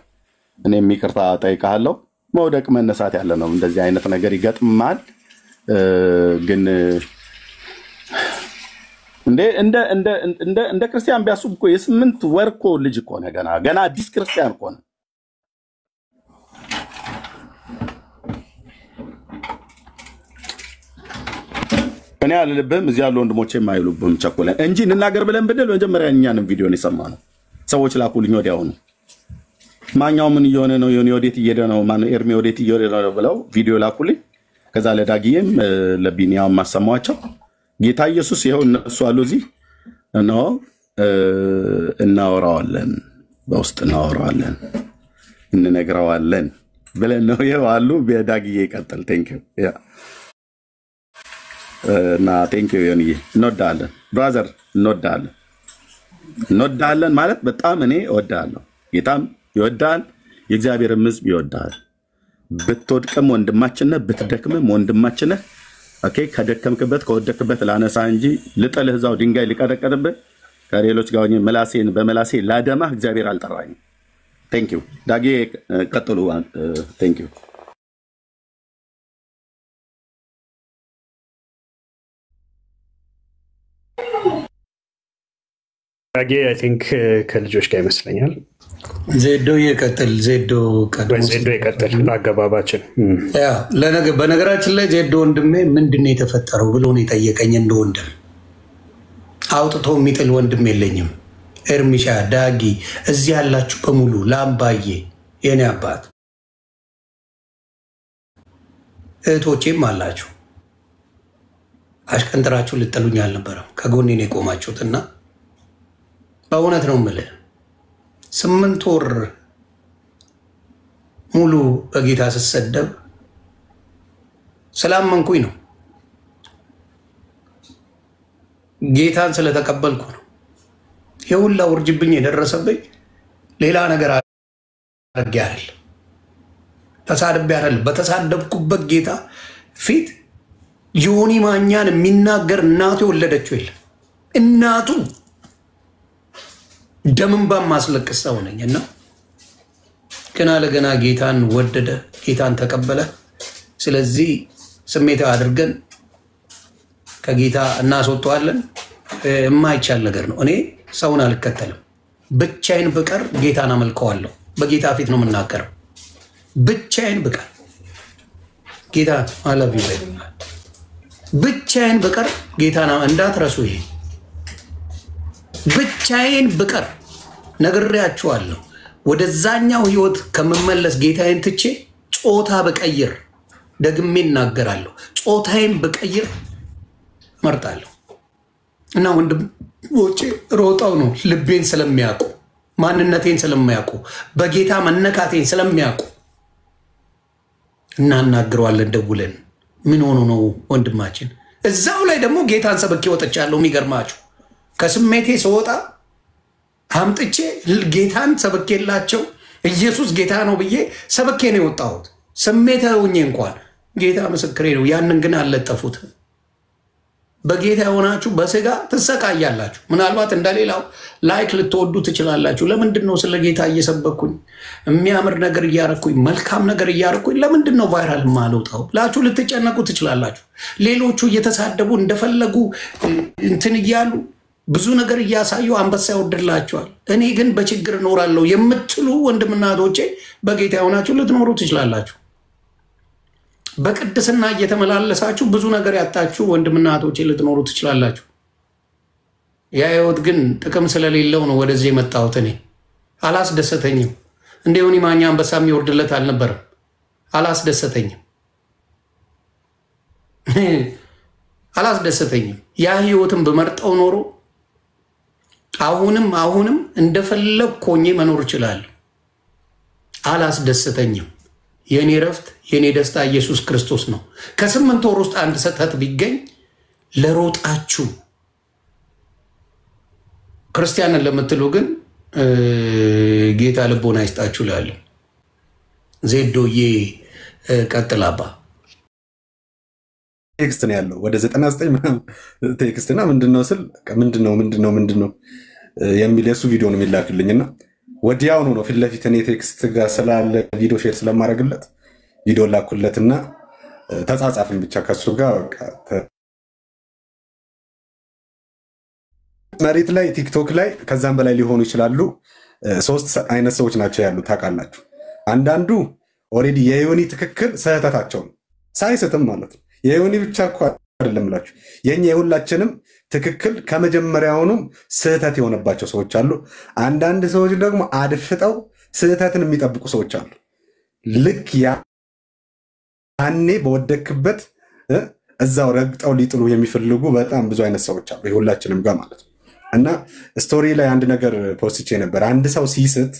እኔም ይቅርታ ጠይቃለሁ። መውደቅ መነሳት ያለ ነው። እንደዚህ አይነት ነገር ይገጥማል። ግን እንደ ክርስቲያን ቢያስቡ እኮ የ8 ወር እኮ ልጅ እኮ ነው። ገና አዲስ ክርስቲያን እኮ ነው። እኔ አልልብህም፣ እዚህ ያሉ ወንድሞቼ የማይሉብህም ቸኮለን እንጂ እንናገር ብለን ብንል መጀመሪያ እኛንም ቪዲዮን የሰማነው ሰዎች ላኩልኝ። ወዲያውኑ ማኛው ምን እየሆነ ነው? ዮኒ ወዴት እየሄደ ነው? ማነው ኤርሚ ወዴት እየሄደ ነው ብለው ቪዲዮ ላኩልኝ። ከዛ ለዳጊዬም ለቢኒያም ማሰማቸው ጌታ ኢየሱስ ይኸው እነሱ አሉ እዚህ ነው። እናወራዋለን፣ በውስጥ እናወራዋለን፣ እንነግረዋለን ብለን ነው ይኸው አሉ። በዳጊዬ ይቀጥል። ቴንኪው እና ቴንኪው ዮኒ። እንወዳለን ብራዘር፣ እንወዳለን ማለት በጣም እኔ እወዳለሁ። ጌታም ይወዳል፣ የእግዚአብሔርም ሕዝብ ይወዳል። ብትወድቅም ወንድማችን ነህ፣ ብትደክምም ወንድማችን ነህ። ኦኬ ከደከምክበት ከወደቅበት ላነሳ እንጂ ልጥልህ እዛው ድንጋይ ሊቀጠቀጥብህ ከሌሎች ጋር ምላሴን በምላሴ ላደማህ እግዚአብሔር አልጠራኝም። ቴንኪው ዳጌ ቀጥሉ። ቴንኪው ዳጌ። አይ ቲንክ ከልጆች ጋር ይመስለኛል። ዜዶ ይቀጥል። ዜዶ ይቀጥል በአገባባችን። በነገራችን ላይ ዜዶ ወንድሜ ምንድን ነው የተፈጠረው ብሎ ነው የጠየቀኝ። እንደ ወንድም አውጥቶ የሚጥል ወንድም የለኝም። ኤርሚሻ፣ ዳጊ፣ እዚህ ያላችሁ በሙሉ ላምባዬ፣ የኔ አባት እህቶቼም አላችሁ። አሽቀንጥራችሁ ልጥሉኝ አልነበረም። ከጎኔ ነው የቆማችሁትና በእውነት ነው የምልህ 8 ወር ሙሉ በጌታ ስሰደብ ስላመንኩኝ ነው። ጌታን ስለተቀበልኩ ነው። የሁላ ውርጅብኝ የደረሰብኝ ሌላ ነገር አድርጌ አይደል፣ ተሳድቤ አይደል። በተሳደብኩበት ጌታ ፊት ዮኒ ማኛን የሚናገር እናቱ የወለደችው የለም። እናቱ ደምንባ ማስለቅስ ሰው ነኝና ገና ለገና ጌታን ወደደ፣ ጌታን ተቀበለ። ስለዚህ ስሜታዊ አድርገን ከጌታ እናስወጣዋለን። የማይቻል ነገር ነው። እኔ ሰውን አልከተልም። ብቻዬን ብቀር ጌታን አመልከዋለሁ። በጌታ ፊት ነው የምናገረው። ብቻዬን ብቀር ጌታ አለብ ይበል። ብቻዬን ብቀር ጌታን እንዳትረሱ። ይሄ ብቻዬን ብቀር ነግሬያችኋለሁ። ወደዛኛው ህይወት ከመመለስ ጌታዬን ትቼ ጾታ በቀይር ደግሜ እናገራለሁ። ጾታዬን በቀይር መርጣለሁ። እና ወንድሞቼ ሮጠው ነው ልቤን ስለሚያውቁ፣ ማንነቴን ስለሚያውቁ፣ በጌታ መነካቴን ስለሚያውቁ እናናግረዋለን ደውለን። ምን ሆኖ ነው ወንድማችን? እዛው ላይ ደግሞ ጌታን ሰበኬ ወጥቻለሁ። የሚገርማችሁ ከስሜቴ ስወጣ አምጥቼ ጌታን ሰበኬላቸው ኢየሱስ ጌታ ነው ብዬ ሰበኬ ነው የወጣሁት። ስሜታዊ እንኳን ጌታ ምስክሬ ነው። ያንን ግን አልለጠፉት። በጌታ የሆናችሁ በስጋ ትሰቃያላችሁ። ምናልባት እንደሌላው ላይክ ልትወዱ ትችላላችሁ። ለምንድን ነው ስለ ጌታ እየሰበኩኝ የሚያምር ነገር እያረኩኝ መልካም ነገር እያረኩኝ ለምንድን ነው ቫይራል ማልወጣው ብላችሁ ልትጨነቁ ትችላላችሁ። ሌሎቹ እየተሳደቡ እንደፈለጉ እንትን እያሉ ብዙ ነገር እያሳዩ አንበሳ ይወድላቸዋል። እኔ ግን በችግር እኖራለሁ የምትሉ ወንድምና እህቶቼ በጌታ የሆናችሁ ልትኖሩ ትችላላችሁ። በቅድስና እየተመላለሳችሁ ብዙ ነገር ያጣችሁ ወንድምና እህቶቼ ልትኖሩ ትችላላችሁ። ያ ህይወት ግን ጥቅም ስለሌለው ነው ወደዚህ የመጣሁት። እኔ አላስደሰተኝም። እንደ ዮኒ ማኛ አንበሳ የሚወርድለት አልነበረም። አላስደሰተኝም። አላስደሰተኝም። ያ ህይወትን በመርጠው ኖሮ አሁንም እንደፈለግኩ ሆኜ መኖር እችላለሁ። አላስደሰተኝም። የኔ ረፍት የኔ ደስታ ኢየሱስ ክርስቶስ ነው። ከ8 ወር ውስጥ አንድ ስህተት ቢገኝ ለሮጣችሁ ክርስቲያንን ለምትሉ ግን ጌታ ልቦና ይስጣችሁ እላለሁ። ዜዶዬ ቀጥላባ ቴክስት ነው ያለው ወደ 99 ምናምን ቴክስትና ምንድነው ስል ምንድነው የሚል የሱ ቪዲዮ ነው የሚላክልኝና ወዲያው ነው ፊት ለፊት እኔ ቴክስት ጋር ስላለ ቪዲዮ ሼር ስለማድረግለት ቪዲዮ ላኩለትና ተጻጻፍን ብቻ ከሱ ጋር መሬት ላይ ቲክቶክ ላይ ከዛም በላይ ሊሆኑ ይችላሉ። 3 አይነት ሰዎች ናቸው ያሉት ታውቃላችሁ። አንዳንዱ ኦሬዲ የዮኒ ትክክል ስህተታቸው ነው ሳይስትም ማለት ነው። የዮኒ ብቻ እኮ አይደለም ብላችሁ የኛ የሁላችንም ትክክል ከመጀመሪያውኑ ስህተት የሆነባቸው ሰዎች አሉ። አንዳንድ ሰዎች ደግሞ አድፍጠው ስህተትን የሚጠብቁ ሰዎች አሉ። ልክ ያኔ በወደክበት እዛው ረግጠው ሊጥሉ የሚፈልጉ በጣም ብዙ አይነት ሰዎች አሉ የሁላችንም ጋር ማለት ነው። እና ስቶሪ ላይ አንድ ነገር ፖስቼ ነበር። አንድ ሰው ሲስት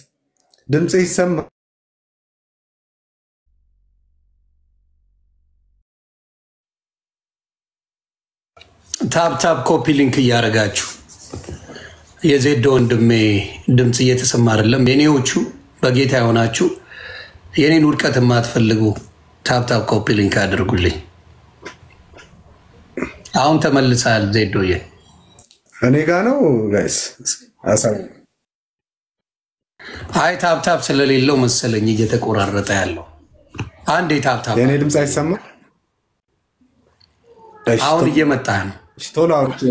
ድምጽ ይሰማ ታፕ ኮፒ ሊንክ እያደረጋችሁ የዜዶ ወንድሜ ድምፅ እየተሰማ አይደለም። የኔዎቹ በጌታ የሆናችሁ የኔን ውድቀት የማትፈልጉ ታፕ ኮፒ ሊንክ አድርጉልኝ። አሁን ተመልሳል ዜዶዬ። እኔ ጋር ነው ጋይስ አሳብ አይ ታፕ ስለሌለው መሰለኝ እየተቆራረጠ ያለው። አንዴ ታፕ የኔ ድምፅ አይሰማ አሁን እየመጣ ነው። ቶሎ አውርቼ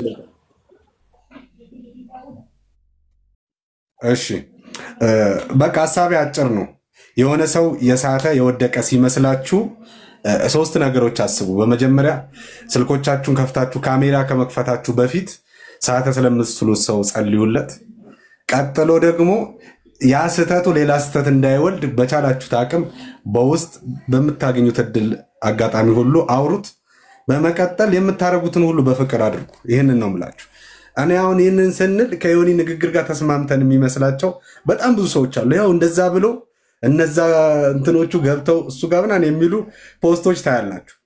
እሺ በቃ ሐሳቤ አጭር ነው። የሆነ ሰው የሳተ የወደቀ ሲመስላችሁ 3 ነገሮች አስቡ። በመጀመሪያ ስልኮቻችሁን ከፍታችሁ ካሜራ ከመክፈታችሁ በፊት ሳተ ስለምትሉት ሰው ጸልዩለት። ቀጥሎ ደግሞ ያ ስህተቱ ሌላ ስህተት እንዳይወልድ በቻላችሁት አቅም በውስጥ በምታገኙት እድል አጋጣሚ ሁሉ አውሩት። በመቀጠል የምታረጉትን ሁሉ በፍቅር አድርጉ። ይሄንን ነው የምላችሁ። እኔ አሁን ይሄንን ስንል ከዮኒ ንግግር ጋር ተስማምተን የሚመስላቸው በጣም ብዙ ሰዎች አሉ። ያው እንደዛ ብሎ እነዛ እንትኖቹ ገብተው እሱ ጋር ምናምን የሚሉ ፖስቶች ታያላችሁ።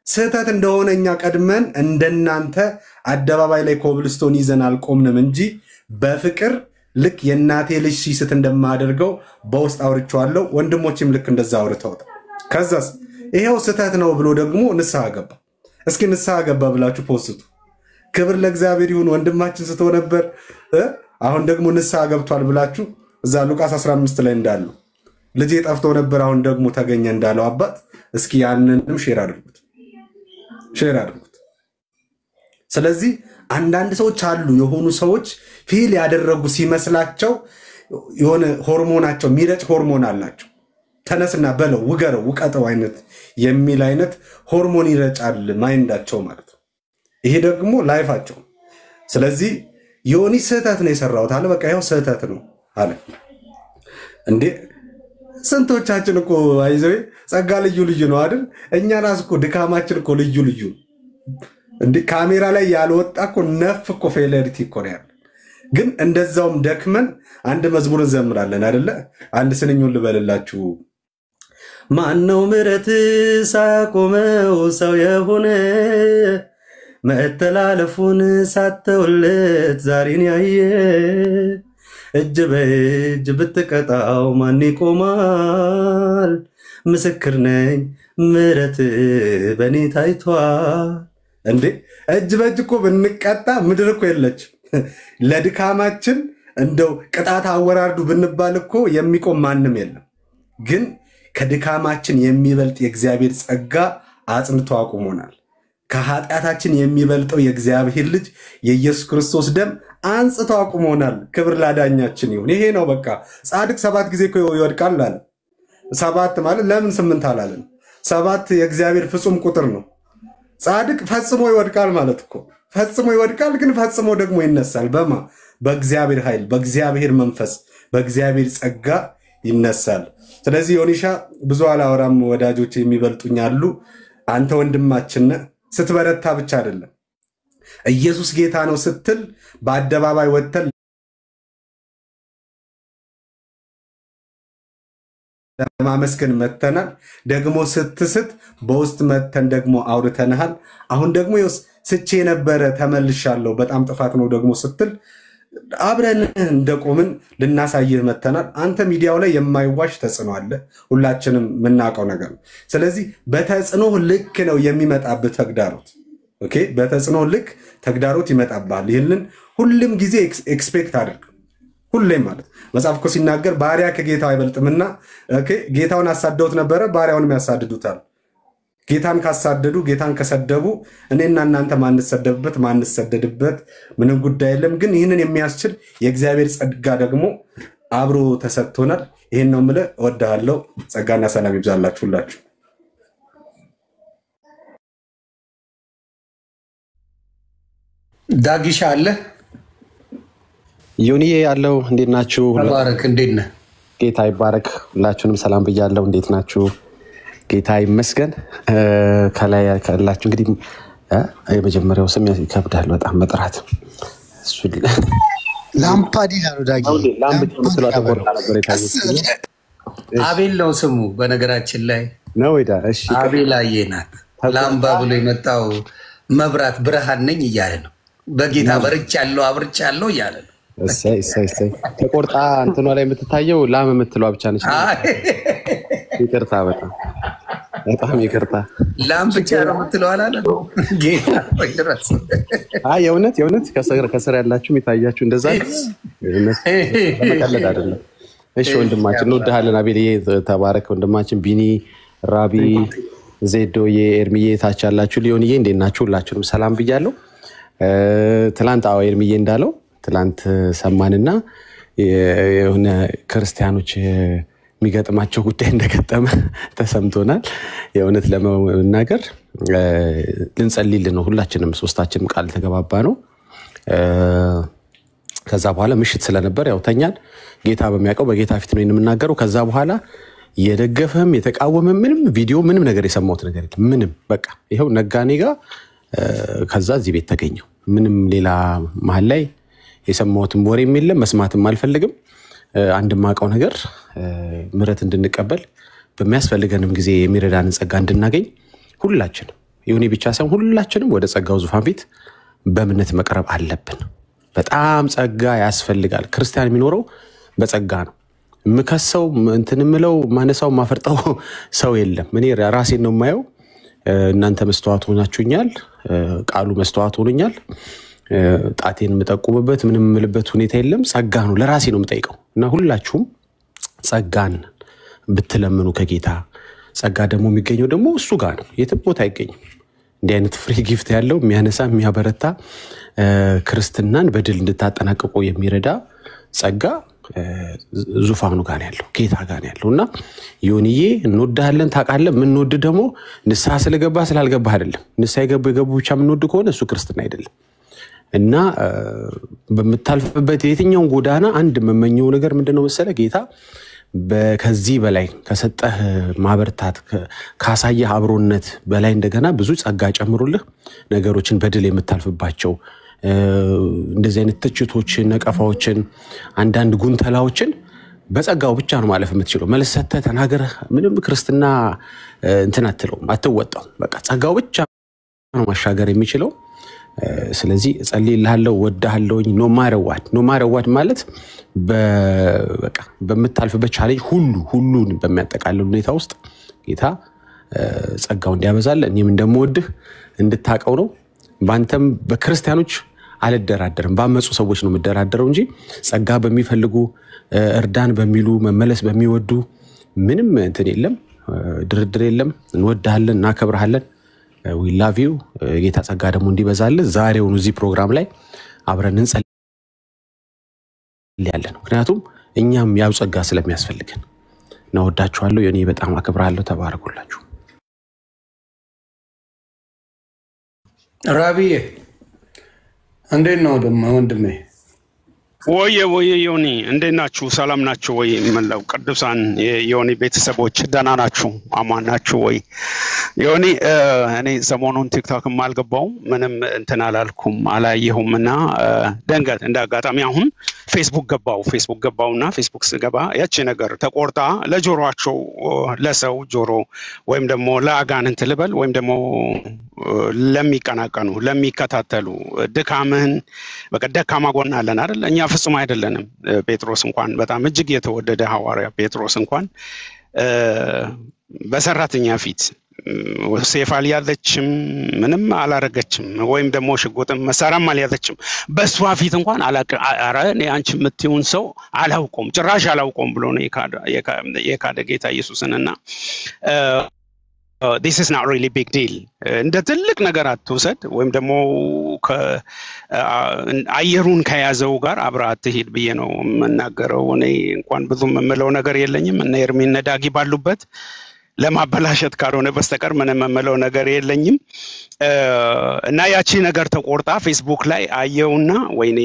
ስህተት እንደሆነ እኛ ቀድመን እንደናንተ አደባባይ ላይ ኮብልስቶን ይዘን አልቆምንም እንጂ በፍቅር ልክ የእናቴ ልጅ ሲስት እንደማደርገው በውስጥ አውርቼዋለሁ። ወንድሞችም ልክ እንደዛ አውርተውታል። ከዛስ ይሄው ስህተት ነው ብሎ ደግሞ ንስሐ ገባ። እስኪ ንስሐ ገባ ብላችሁ ፖስቱ። ክብር ለእግዚአብሔር ይሁን። ወንድማችን ስቶ ነበር አሁን ደግሞ ንስሐ ገብቷል ብላችሁ እዛ ሉቃስ 15 ላይ እንዳለው ልጄ ጠፍቶ ነበር አሁን ደግሞ ተገኘ እንዳለው አባት እስኪ ያንንም ሼር አድርጉት። ስለዚህ አንዳንድ ሰዎች አሉ የሆኑ ሰዎች ፊል ያደረጉ ሲመስላቸው የሆነ ሆርሞናቸው ሚረጭ ሆርሞን አላቸው። ተነስና በለው ውገረው ውቀጠው አይነት የሚል አይነት ሆርሞን ይረጫል ማይንዳቸው ማለት ነው። ይሄ ደግሞ ላይፋቸው። ስለዚህ ዮኒ ስህተት ነው የሰራው ታለ በቃ ይሄው ስህተት ነው አለ እንዴ። ስንቶቻችን እኮ አይዘው ጸጋ ልዩ ልዩ ነው አይደል? እኛ ራስ እኮ ድካማችን እኮ ልዩ ልዩ እንዴ። ካሜራ ላይ ያልወጣ እኮ ነፍ እኮ ፌለሪቲ እኮ ነው ያለ። ግን እንደዛውም ደክመን አንድ መዝሙር እንዘምራለን አይደለ? አንድ ስንኙን ልበልላችሁ። ማነው ምሕረት ሳቆመው ሰው የሆነ መተላለፉን ሳተውለት ዛሬን ያየ እጅ በእጅ ብትቀጣው ማን ይቆማል? ምስክር ነኝ ምሕረት በኔ ታይቷል። እንዴ እጅ በእጅ እኮ ብንቀጣ ምድር እኮ የለች። ለድካማችን እንደው ቅጣት አወራርዱ ብንባል እኮ የሚቆም ማንም የለም። ግን ከድካማችን የሚበልጥ የእግዚአብሔር ጸጋ አጽንቶ አቁሞናል። ከኃጢአታችን የሚበልጠው የእግዚአብሔር ልጅ የኢየሱስ ክርስቶስ ደም አንጽቶ አቁሞናል። ክብር ላዳኛችን ይሁን። ይሄ ነው በቃ። ጻድቅ 7 ጊዜ እኮ ይወድቃል አለ። 7 ማለት ለምን 8 አላለን? 7 የእግዚአብሔር ፍጹም ቁጥር ነው። ጻድቅ ፈጽሞ ይወድቃል ማለት እኮ ፈጽሞ ይወድቃል፣ ግን ፈጽሞ ደግሞ ይነሳል። በማ በእግዚአብሔር ኃይል፣ በእግዚአብሔር መንፈስ፣ በእግዚአብሔር ጸጋ ይነሳል። ስለዚህ ዮኒሻ ብዙ አላወራም፣ ወዳጆች የሚበልጡኝ አሉ። አንተ ወንድማችን ስትበረታ ብቻ አይደለም ኢየሱስ ጌታ ነው ስትል በአደባባይ ወጥተን ለማመስገን መተናል። ደግሞ ስትስት በውስጥ መተን ደግሞ አውርተናል። አሁን ደግሞ ስቼ ነበረ ተመልሻለሁ በጣም ጥፋት ነው ደግሞ ስትል አብረን እንደቆምን ልናሳይህ መተናል። አንተ ሚዲያው ላይ የማይዋሽ ተጽዕኖ አለ፣ ሁላችንም የምናውቀው ነገር ነው። ስለዚህ በተጽዕኖ ልክ ነው የሚመጣብህ ተግዳሮት። ኦኬ፣ በተጽዕኖ ልክ ተግዳሮት ይመጣብሃል። ይህንን ሁሉም ጊዜ ኤክስፔክት አድርግ። ሁሌም ማለት መጽሐፍ እኮ ሲናገር ባሪያ ከጌታው አይበልጥምና፣ ኦኬ፣ ጌታውን አሳደውት ነበረ፣ ባሪያውንም ያሳድዱታል። ጌታን ካሳደዱ ጌታን ከሰደቡ እኔና እናንተ ማንሰደድበት ምንም ጉዳይ የለም። ግን ይህንን የሚያስችል የእግዚአብሔር ጸጋ ደግሞ አብሮ ተሰጥቶናል። ይህን ነው የምልህ። እወድሃለሁ። ጸጋና ሰላም ይብዛላችሁ ሁላችሁ። ዳጊሻ አለ ዮኒዬ ያለው እንዴት ናችሁ? ተባረክ። እንዴት ነህ? ጌታ ይባረክ። ሁላችሁንም ሰላም ብያለሁ። እንዴት ናችሁ? ጌታ ይመስገን። ከላይ ካላችሁ እንግዲህ የመጀመሪያው ስም ይከብዳል በጣም መጥራት። እሱ ላምፓዲና ነው ዳጊ። አቤል ነው ስሙ በነገራችን ላይ ነው ወይዳ። እሺ አቤል አየናት ላምባ ብሎ የመጣው መብራት ብርሃን ነኝ እያለ ነው። በጌታ በርቻለሁ አብርቻለሁ እያለ ነው። እሰይ ተቆርጣ እንትኗ ላይ የምትታየው ላም የምትለው ብቻ ነች። ይቅርታ በጣም ይቅርታ። ላም ብቻ ነው የምትለው አላለ ጌታ ይድረስ። የእውነት ከስር ያላችሁ የሚታያችሁ እንደዛ መቀለድ አይደለም። እሺ ወንድማችን እንወድሃለን። አቤልዬ ተባረክ። ወንድማችን ቢኒ፣ ራቢ፣ ዜዶዬ፣ ኤርሚዬ ታች ያላችሁ ሊዮንዬ እንዴት ናችሁ? ሁላችሁንም ሰላም ብያለሁ። ትላንት ኤርሚዬ እንዳለው ትላንት ሰማንና የሆነ ክርስቲያኖች የሚገጥማቸው ጉዳይ እንደገጠመ ተሰምቶናል። የእውነት ለመናገር ልንጸልይልን ነው ሁላችንም፣ ሶስታችንም ቃል ተገባባ ነው። ከዛ በኋላ ምሽት ስለነበር ያው ተኛን። ጌታ በሚያውቀው በጌታ ፊት ነው የምናገረው። ከዛ በኋላ የደገፈም የተቃወመም ምንም ቪዲዮ ምንም ነገር የሰማሁት ነገር የለም። ምንም በቃ ይኸው ነጋኔ ጋር ከዛ እዚህ ቤት ተገኘው። ምንም ሌላ መሀል ላይ የሰማሁትም ወሬም የለም፣ መስማትም አልፈልግም። አንድ ማቀው ነገር ምሕረት እንድንቀበል በሚያስፈልገንም ጊዜ የሚረዳንን ጸጋ እንድናገኝ ሁላችንም ዮኒ ብቻ ሳይሆን ሁላችንም ወደ ጸጋው ዙፋን ፊት በእምነት መቅረብ አለብን። በጣም ጸጋ ያስፈልጋል። ክርስቲያን የሚኖረው በጸጋ ነው። ምከሰው እንትን ምለው ማነሳው ማፈርጣው ሰው የለም። እኔ ራሴን ነው የማየው። እናንተ መስተዋት ሆናችሁኛል፣ ቃሉ መስተዋት ሆኖኛል። ጣቴን መጠቁምበት ምንም ምልበት ሁኔታ የለም። ጸጋ ነው ለራሴ ነው የምጠይቀው እና ሁላችሁም ጸጋን ብትለምኑ ከጌታ ጸጋ ደግሞ የሚገኘው ደግሞ እሱ ጋር ነው፣ የትም ቦታ አይገኝም። እንዲህ አይነት ፍሪ ጊፍት ያለው የሚያነሳ የሚያበረታ ክርስትናን በድል እንድታጠናቅቁ የሚረዳ ጸጋ ዙፋኑ ጋር ያለው ጌታ ጋር ያለው እና ዮኒዬ እንወድሃለን ታውቃለህ። ምን ወድ ደግሞ ንስሐ ስለገባ ስላልገባ አይደለም። ንስሐ የገቡ ብቻ ምን ወድ ከሆነ እሱ ክርስትና አይደለም። እና በመታልፈበት የትኛው ጎዳና አንድ መመኘው ነገር ምንድነው መሰለ ጌታ ከዚህ በላይ ከሰጠህ ማበርታት ካሳየህ አብሮነት በላይ እንደገና ብዙ ጸጋ ጨምሩልህ ነገሮችን በድል የምታልፍባቸው እንደዚህ አይነት ትችቶችን ነቀፋዎችን አንዳንድ ጉንተላዎችን በጸጋው ብቻ ነው ማለፍ የምትችለው። መልሰተ ተናገረ ምንም ክርስትና እንትን አትወጣው። በቃ ጸጋው ብቻ ነው ማሻገር የሚችለው። ስለዚህ ጸልይልሃለሁ ወድሃለሁኝ ኖ ማረዋት ማለት በቃ በመታልፍበት ቻሌንጅ ሁሉን በሚያጠቃልል ሁኔታ ውስጥ ጌታ ጸጋው እንዲያበዛል እኔም እንደምወድህ እንድታቀው ነው። ባንተም በክርስቲያኖች አልደራደርም፣ ባመጹ ሰዎች ነው የምደራደረው እንጂ ጸጋ በሚፈልጉ እርዳን በሚሉ መመለስ በሚወዱ ምንም እንትን የለም፣ ድርድር የለም። እንወድሃለን እናከብርሃለን። we love you። ጌታ ጸጋ ደግሞ እንዲበዛል ዛሬውን እዚህ ፕሮግራም ላይ አብረን እንጸልያለን። ምክንያቱም እኛም ያው ጸጋ ስለሚያስፈልገን ነው። ወዳችኋለሁ። የኔ በጣም አከብራለሁ። ተባረኩላችሁ። ራቢዬ እንዴት ነው ደሞ ወንድሜ? ወየ ዮኒ እንዴት ናችሁ? ሰላም ናችሁ ወይ? መላው ቅዱሳን የዮኒ ቤተሰቦች ደህና ናችሁ? አማን ናችሁ ወይ? ዮኒ እኔ ሰሞኑን ቲክቶክ ማልገባው ምንም እንትን አላልኩም አላየሁምና ደንገት እንዳጋጣሚ አሁን ፌስቡክ ገባውና ፌስቡክ ስገባ ያቺ ነገር ተቆርጣ ለጆሮአቸው ለሰው ጆሮ ወይም ደግሞ ለአጋንንት ልበል ወይም ደግሞ ለሚቀናቀኑ ለሚከታተሉ ድካምህን በቃ ደካማ ጎን አለን አይደል? እኛ ፍጹም አይደለንም። ጴጥሮስ እንኳን በጣም እጅግ የተወደደ ሐዋርያ ጴጥሮስ እንኳን በሰራተኛ ፊት ሴፍ አልያዘችም፣ ምንም አላረገችም፣ ወይም ደግሞ ሽጉጥም መሳሪያም አልያዘችም። በሷ ፊት እንኳን አረ እኔ አንቺ የምትይውን ሰው አላውቀውም ጭራሽ አላውቀውም ብሎ ነው የካደ ጌታ ኢየሱስንና this is not really big deal እንደ ትልቅ ነገር አትውሰድ ወይም ደግሞ አየሩን ከያዘው ጋር አብረህ አትሂድ ብዬ ነው የምናገረው። እኔ እንኳን ብዙም የምለው ነገር የለኝም እና ኤርሚን ነዳጊ ባሉበት ለማበላሸት ካልሆነ በስተቀር ምንም የምለው ነገር የለኝም። እና ያቺ ነገር ተቆርጣ ፌስቡክ ላይ አየውና ወይኔ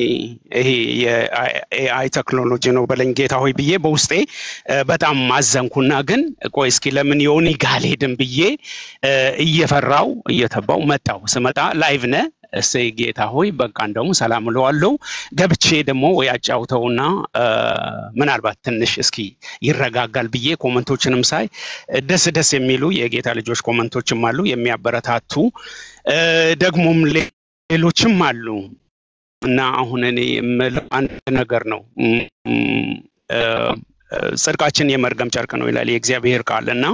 ይሄ የኤአይ ቴክኖሎጂ ነው በለኝ ጌታ ሆይ ብዬ በውስጤ በጣም ማዘንኩና ግን ቆይ እስኪ ለምን ዮኒ ጋር ሄድን ብዬ እየፈራው እየተባው መጣው። ስመጣ ላይቭ ነ እሰይ ጌታ ሆይ በቃ እንደው ሰላም ለዋለው ገብቼ ደግሞ ያጫውተውና ምናልባት ትንሽ እስኪ ይረጋጋል ብዬ ኮሜንቶችንም ሳይ ደስ የሚሉ የጌታ ልጆች ኮሜንቶችም አሉ የሚያበረታቱ ደግሞም ሌሎችም አሉ። እና አሁን እኔ አንድ ነገር ነው ጽድቃችን የመርገም ጨርቅ ነው ይላል የእግዚአብሔር ቃልና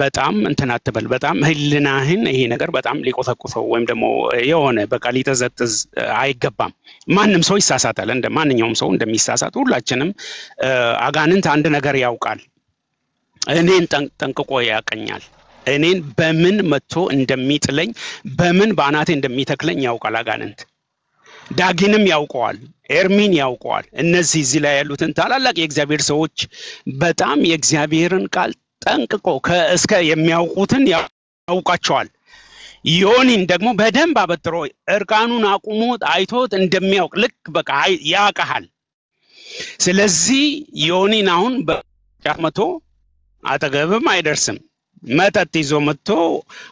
በጣም እንትን አትበል። በጣም ህልናህን ይሄ ነገር በጣም ሊቆሰቁሰው ወይም ደግሞ የሆነ በቃ ሊተዘጥዝ አይገባም። ማንም ሰው ይሳሳታል፣ እንደ ማንኛውም ሰው እንደሚሳሳት ሁላችንም አጋንንት አንድ ነገር ያውቃል። እኔን ጠንቅቆ ያቀኛል። እኔን በምን መጥቶ እንደሚጥለኝ በምን ባናቴ እንደሚተክለኝ ያውቃል አጋንንት። ዳጊንም ያውቀዋል፣ ኤርሚን ያውቀዋል። እነዚህ እዚህ ላይ ያሉትን ታላላቅ የእግዚአብሔር ሰዎች በጣም የእግዚአብሔርን ቃል ጠንቅቆ ከእስከ የሚያውቁትን ያውቃቸዋል። ዮኒን ደግሞ በደንብ አበጥሮ እርቃኑን አቁሞት አይቶት እንደሚያውቅ ልክ በቃ ያውቃል። ስለዚህ ዮኒን አሁን በጫመቶ አጠገብም አይደርስም። መጠጥ ይዞ መጥቶ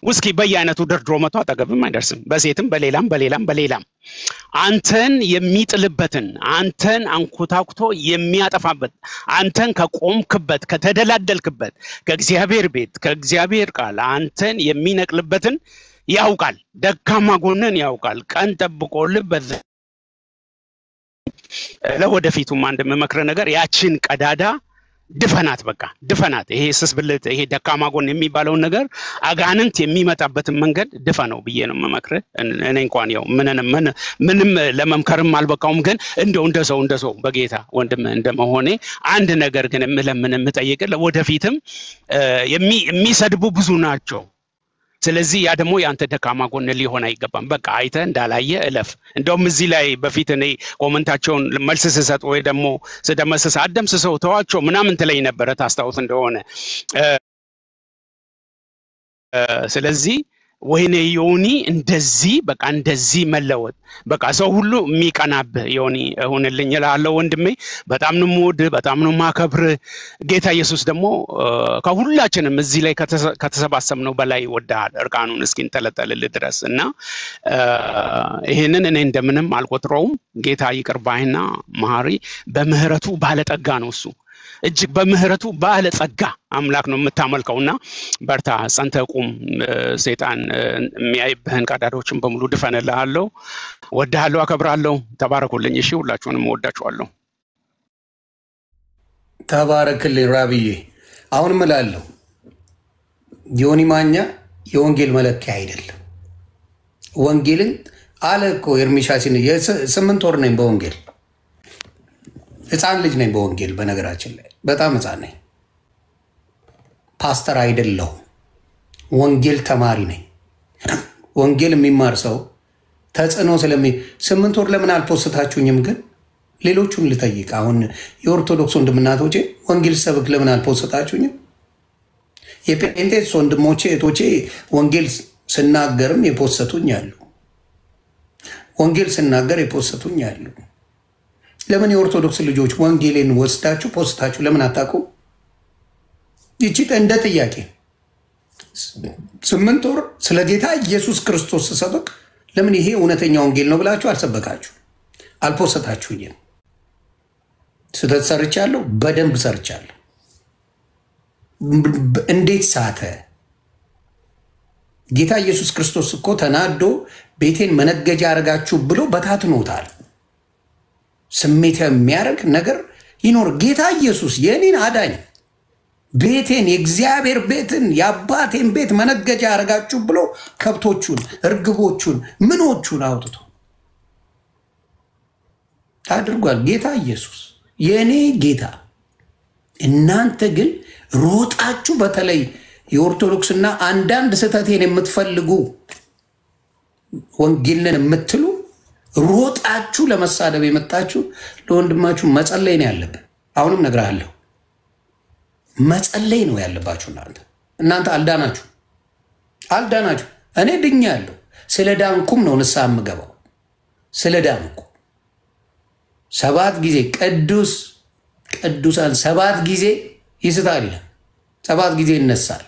ውስኪ በየአይነቱ ደርድሮ መጥቶ አጠገብም አይደርስም። በሴትም በሌላም አንተን የሚጥልበትን አንተን አንኩታኩቶ የሚያጠፋበት አንተን ከቆምክበት ከተደላደልክበት ከእግዚአብሔር ቤት ከእግዚአብሔር ቃል አንተን የሚነቅልበትን ያውቃል። ደካማ ጎንን ያውቃል። ቀን ጠብቆልህ ለወደፊቱም አንድ መመክረ ነገር ያችን ቀዳዳ ድፈናት፣ በቃ ድፈናት። ይሄ ስስብልት ይሄ ደካማ ጎን የሚባለው ነገር አጋንንት የሚመጣበትን መንገድ ድፈነው ብዬ ነው መመክረ። እኔ እንኳን ያው ምንም ለመምከርም አልበቃውም፣ ግን እንደው በጌታ ወንድም እንደመሆኔ አንድ ነገር ግን የምጠይቅ ለወደፊትም የሚሰድቡ ብዙ ናቸው። ስለዚህ ያ ደግሞ ያንተ ደካማ ጎን ሊሆን አይገባም። በቃ አይተ እንዳላየ እለፍ። እንደውም እዚህ ላይ በፊት እኔ ኮሜንታቸውን መልስ ስሰጥ ወይ ደግሞ ስደመስስ አደምስሰው ተዋቸው ምናምን ትለኝ ነበረ ታስታውስ እንደሆነ። ስለዚህ ወይኔ ዮኒ እንደዚህ በቃ እንደዚህ መለወጥ በቃ ሰው ሁሉ የሚቀናብህ ዮኒ ሆነልኝ እላለሁ ወንድሜ። በጣም ነው የምወድህ፣ በጣም ነው የማከብር። ጌታ ኢየሱስ ደግሞ ከሁላችንም እዚህ ላይ ከተሰባሰብነው በላይ ይወድሃል እርቃኑን እስኪንጠለጠልልህ ድረስ እና ይሄንን እኔ እንደምንም አልቆጥረውም። ጌታ ይቅር ባይና መሐሪ በምህረቱ ባለጠጋ ነው። እሱ እጅግ በምህረቱ ባለጸጋ አምላክ ነው የምታመልከውና በርታ፣ ጸንተህ ቁም። ሰይጣን የሚያይብህን ቀዳዳዎችን በሙሉ ድፈንልሃለሁ። ወድሃለሁ፣ አከብራለሁ። ተባረኩልኝ። እሺ፣ ሁላችሁንም ወዳችኋለሁ። ተባረክልኝ ራብዬ። አሁን እምላለሁ ዮኒ ማኛ የወንጌል መለኪያ አይደለም። ወንጌልን አለ እኮ ኤርሚሻሲን 8 ወር ነኝ በወንጌል ህፃን ልጅ ነኝ በወንጌል። በነገራችን ላይ በጣም ህፃን ነኝ። ፓስተር አይደለሁም፣ ወንጌል ተማሪ ነኝ። ወንጌል የሚማር ሰው ተጽዕኖ 8 ወር ለምን አልፖስታችሁኝም? ግን ሌሎቹን ልጠይቅ። አሁን የኦርቶዶክስ ወንድምናቶቼ ወንጌል ሰብክ ለምን አልፖስታችሁኝም? የጴንጤስ ወንድሞቼ እህቶቼ ወንጌል ስናገርም የፖሰቱኝ አሉ። ወንጌል ስናገር የፖሰቱኝ አሉ። ለምን የኦርቶዶክስ ልጆች ወንጌልን ወስዳችሁ ፖስታችሁ ለምን አታውቁም? ይቺ እንደ ጥያቄ 8 ወር ስለ ጌታ ኢየሱስ ክርስቶስ ሰበክ ለምን ይሄ እውነተኛ ወንጌል ነው ብላችሁ አልሰበካችሁ? አልፖስታችሁኝም? ስህተት ሰርቻለሁ፣ በደንብ ሰርቻለሁ። እንዴት ሳተ? ጌታ ኢየሱስ ክርስቶስ እኮ ተናዶ ቤቴን መነገጃ አድርጋችሁ ብሎ በታትኖታል። ስሜት የሚያደርግ ነገር ይኖር። ጌታ ኢየሱስ የኔን አዳኝ ቤቴን የእግዚአብሔር ቤትን የአባቴን ቤት መነገጃ አድርጋችሁ ብሎ ከብቶቹን፣ እርግቦቹን፣ ምኖቹን አውጥቶ አድርጓል። ጌታ ኢየሱስ የኔ ጌታ። እናንተ ግን ሮጣችሁ በተለይ የኦርቶዶክስና አንዳንድ ስህተቴን የምትፈልጉ ወንጌልን የምትሉ ሮጣችሁ ለመሳደብ የመጣችሁ ለወንድማችሁ መጸለይ ነው ያለብን። አሁንም ነግራለሁ፣ መጸለይ ነው ያለባችሁ። እናንተ አልዳናችሁ። እኔ ድኛለሁ። ስለ ዳንኩም ነው ንስሐ የምገባው። ስለ ዳንኩ 7 ጊዜ ቅዱሳን 7 ጊዜ ይስታል ይላል፣ 7 ጊዜ ይነሳል።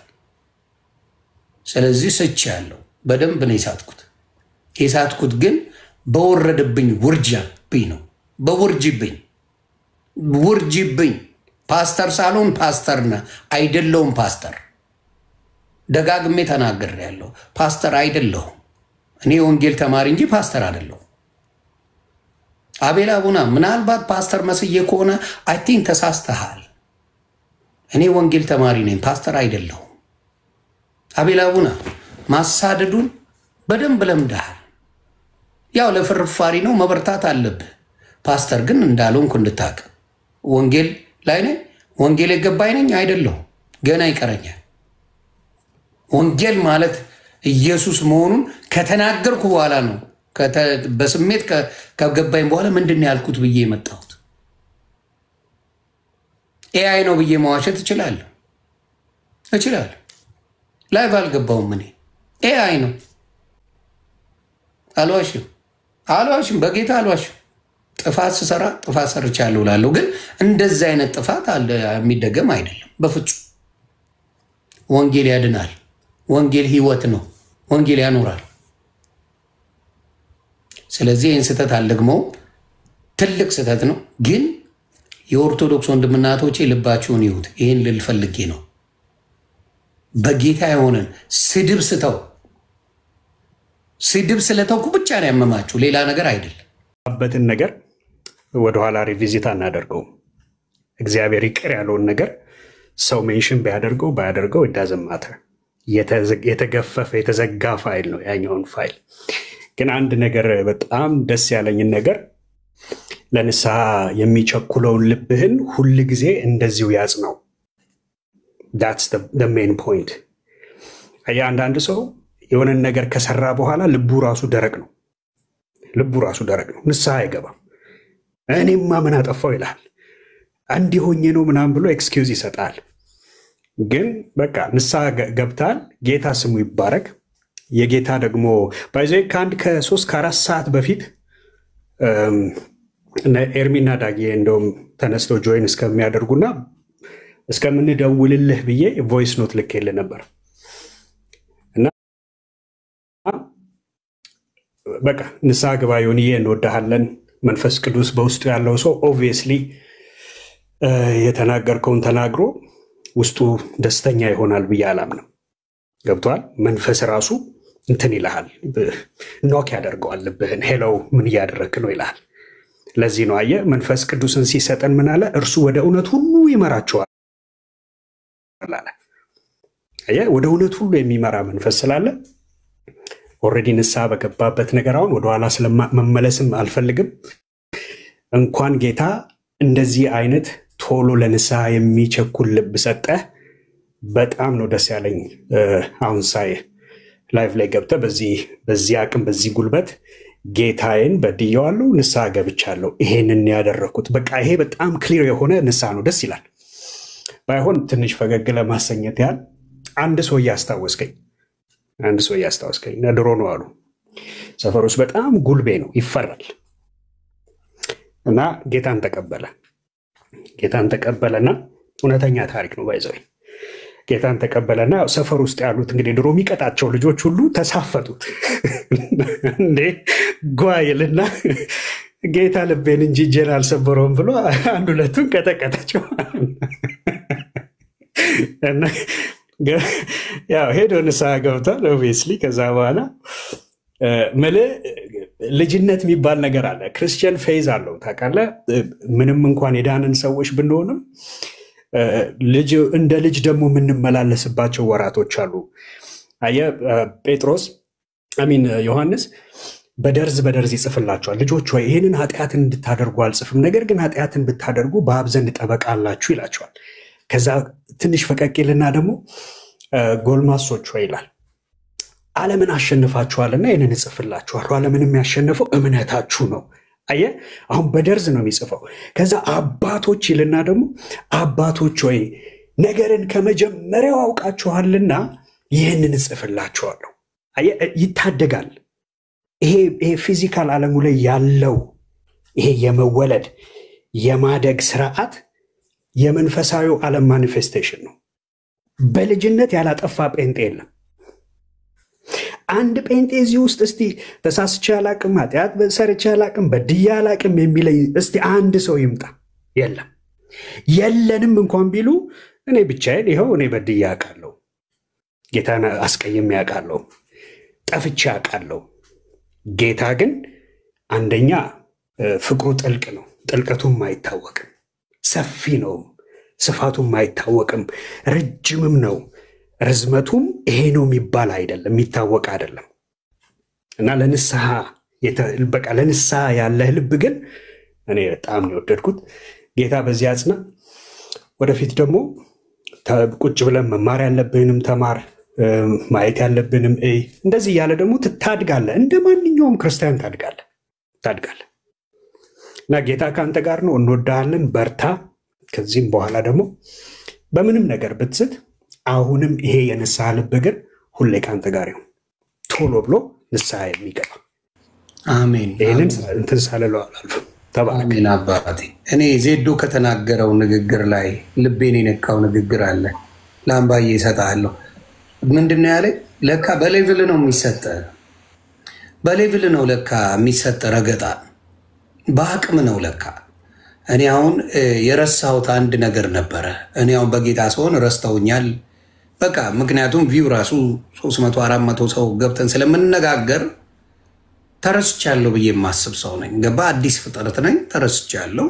ስለዚህ ስቻለሁ። በደንብ ነው የሳትኩት ግን በወረደብኝ ውርጃብኝ ነው። ውርጅብኝ ፓስተር ሳልሆን ፓስተርና አይደለሁም። ፓስተር ደጋግሜ ተናግሬያለሁ። ፓስተር አይደለሁም። እኔ ወንጌል ተማሪ እንጂ ፓስተር አይደለሁም። አቤል አቡና ምናልባት ፓስተር መስዬ ከሆነ አይ ቲንክ ተሳስተሃል። እኔ ወንጌል ተማሪ ነኝ፣ ፓስተር አይደለሁም። አቤል አቡና ማሳደዱን በደንብ ለምደሃል። ያው ለፍርፋሪ ነው፣ መበርታት አለብህ። ፓስተር ግን እንዳልሆንኩ እንድታቅ። ወንጌል ላይ ነኝ፣ ወንጌል የገባኝ ነኝ አይደለሁም፣ ገና ይቀረኛል። ወንጌል ማለት ኢየሱስ መሆኑን ከተናገርኩ በኋላ ነው፣ በስሜት ከገባኝ በኋላ ምንድን ነው ያልኩት ብዬ የመጣሁት። ኤአይ ነው ብዬ መዋሸት እችላለሁ። ላይቭ አልገባውም። እኔ ኤአይ ነው አልዋሽም፣ በጌታ አልዋሽም። ጥፋት ስሰራ ጥፋት ሰርቻለሁ እላለሁ፣ ግን እንደዚህ አይነት ጥፋት የሚደገም አይደለም በፍጹም። ወንጌል ያድናል። ወንጌል ህይወት ነው። ወንጌል ያኖራል። ስለዚህ ይህን ስህተት አልደግመውም። ትልቅ ስህተት ነው፣ ግን የኦርቶዶክስ ወንድምናቶቼ ልባችሁን ይሁት። ይህን ልል ፈልጌ ነው። በጌታ የሆነን ስድብ ስለተውኩ ብቻ ነው ያመማችሁ፣ ሌላ ነገር አይደለም። በትን ነገር ወደኋላ ሪቪዚት አናደርገውም። እግዚአብሔር ይቅር ያለውን ነገር ሰው ሜንሽን ቢያደርገው ባያደርገው it ማተር። የተገፈፈ የተዘጋ ፋይል ነው ያኛውን ፋይል። ግን አንድ ነገር በጣም ደስ ያለኝን ነገር ለንስሐ የሚቸኩለውን ልብህን ሁል ጊዜ እንደዚሁ ያጽናው። that's the main point። አንዳንድ ሰው የሆነን ነገር ከሰራ በኋላ ልቡ ራሱ ደረቅ ነው። ንስሐ አይገባም። እኔማ ምን አጠፋው ይላል። አንድ ሆኜ ነው ምናምን ብሎ ኤክስኪውዝ ይሰጣል። ግን በቃ ንስሐ ገብታል። ጌታ ስሙ ይባረክ። የጌታ ደግሞ ባይዘይ ከ3 ከ4 ሰዓት በፊት ኤርሚና ዳጊ እንደውም ተነስተው ጆይን እስከሚያደርጉና እስከምንደውልልህ ብዬ ቮይስ ኖት ልኬልህ ነበር እና በቃ ንስሐ ግባ ዮኒዬ፣ እንወድሃለን። መንፈስ ቅዱስ በውስጡ ያለው ሰው ኦብቪየስሊ የተናገርከውን ተናግሮ ውስጡ ደስተኛ ይሆናል ብዬ አላምንም። ገብቷል? መንፈስ ራሱ እንትን ይልሃል፣ ኖክ ያደርገዋል ልብህን። ሄሎ ምን እያደረክ ነው ይልሃል። ለዚህ ነው አየህ መንፈስ ቅዱስን ሲሰጠን ምን አለ? እርሱ ወደ እውነት ሁሉ ይመራቸዋል አለ። አየህ ወደ እውነት ሁሉ የሚመራ መንፈስ ስላለ ኦልሬዲ ንስሐ በገባበት ነገር አሁን ወደኋላ ስለመመለስም አልፈልግም። እንኳን ጌታ እንደዚህ አይነት ቶሎ ለንስሐ የሚቸኩል ልብ ሰጠህ። በጣም ነው ደስ ያለኝ። አሁን ሳይ ላይቭ ላይ ገብተህ በዚህ አቅም በዚህ ጉልበት ጌታዬን በድየዋለሁ፣ ንስሐ ገብቻለሁ፣ ይሄንን ያደረኩት በቃ ይሄ በጣም ክሊር የሆነ ንስሐ ነው። ደስ ይላል። ባይሆን ትንሽ ፈገግ ለማሰኘት ያህል አንድ ሰው እያስታወስከኝ ድሮ ነው አሉ ሰፈር ውስጥ በጣም ጉልቤ ነው፣ ይፈራል እና ጌታን ተቀበለና እውነተኛ ታሪክ ነው ባይዘው ጌታን ተቀበለና ሰፈር ውስጥ ያሉት እንግዲህ ድሮ የሚቀጣቸው ልጆች ሁሉ ተሳፈጡት እንዴ ጓይልና ጌታ ልቤን እንጂ እጄን አልሰበረውም ብሎ አንድ ሁለቱን ቀጠቀጣቸው እና ያው ሄዶ ንስሐ ገብቷል ኦብቪየስሊ። ከዛ በኋላ ልጅነት የሚባል ነገር አለ። ክርስቲያን ፌዝ አለው ታውቃለህ። ምንም እንኳን የዳንን ሰዎች ብንሆንም እንደ ልጅ ደግሞ የምንመላለስባቸው ወራቶች አሉ። አየህ ጴጥሮስ ዮሐንስ በደርዝ ይጽፍላቸዋል። ልጆች ሆይ ይህንን ኃጢአትን እንድታደርጉ አልጽፍም፣ ነገር ግን ኃጢአትን ብታደርጉ በአብ ዘንድ ጠበቃ አላችሁ ይላቸዋል። ከዛ ትንሽ ፈቀቂልና ደግሞ ጎልማሶች ሆይ ይላል፣ ዓለምን አሸንፋችኋልና ይህንን እጽፍላችኋለሁ። ዓለምን የሚያሸንፈው እምነታችሁ ነው። አየህ አሁን በደርዝ ነው የሚጽፈው። ከዛ አባቶች ይልና ደግሞ አባቶች ሆይ ነገርን ከመጀመሪያው አውቃችኋልና ይህንን እጽፍላችኋለሁ። አየህ ይታደጋል። ይሄ ፊዚካል ዓለሙ ላይ ያለው ይሄ የመወለድ የማደግ ስርዓት የመንፈሳዊው ዓለም ማኒፌስቴሽን ነው። በልጅነት ያላጠፋ ጴንጤ የለም። አንድ ጴንጤ እዚህ ውስጥ እስቲ ተሳስቼ አላቅም፣ ኃጢአት ሰርቼ አላቅም፣ በድዬ አላቅም የሚለኝ እስቲ አንድ ሰው ይምጣ። የለም። የለንም እንኳን ቢሉ እኔ ብቻዬን ይኸው እኔ በድዬ አውቃለሁ፣ ጌታን አስቀይሜ አውቃለሁ፣ ጠፍቼ አውቃለሁ። ጌታ ግን አንደኛ ፍቅሩ ጥልቅ ነው፣ ጥልቀቱም አይታወቅም። ሰፊ ነው፣ ስፋቱም አይታወቅም። ረጅምም ነው፣ ርዝመቱም ይሄ ነው የሚባል አይደለም፣ የሚታወቅ አይደለም። እና ለንስሐ ያለህ ልብ ግን እኔ በጣም ነው የወደድኩት። ጌታ በዚህ አጽና። ወደፊት ደግሞ ቁጭ ብለን መማር ያለብንም ተማር፣ ማየት ያለብንም እንደዚህ እያለ ደግሞ ታድጋለህ። እንደ ማንኛውም ክርስቲያን ታድጋለህ። እና ጌታ ከአንተ ጋር ነው። እንወዳሃለን፣ በርታ። ከዚህም በኋላ ደግሞ በምንም ነገር ብትስት አሁንም ይሄ የንስሐ ልብ ግን ሁሌ ከአንተ ጋር ይሁን፣ ቶሎ ብሎ ንስሐ የሚገባ አሜን። ይህንን እንትን ሳልለው አላልፍም። አሜን አባቴ። እኔ ዜዶ ከተናገረው ንግግር ላይ ልቤን የነካው ንግግር አለ። ለአምባዬ እሰጥሃለሁ። ምንድነው ያለ? ለካ በሌቭል ነው የሚሰጠ፣ በሌቭል ነው ለካ የሚሰጠ ረገጣ፣ በአቅም ነው ለካ። እኔ አሁን የረሳሁት አንድ ነገር ነበረ። እኔ አሁን በጌታ ሰሆን ረስተውኛል። በቃ ምክንያቱም ቪው ራሱ 300 400 ሰው ገብተን ስለምንነጋገር ተረስቻለሁ ብዬ የማስብ ሰው ነኝ። ገባ? አዲስ ፍጥረት ነኝ። ተረስቻለሁ።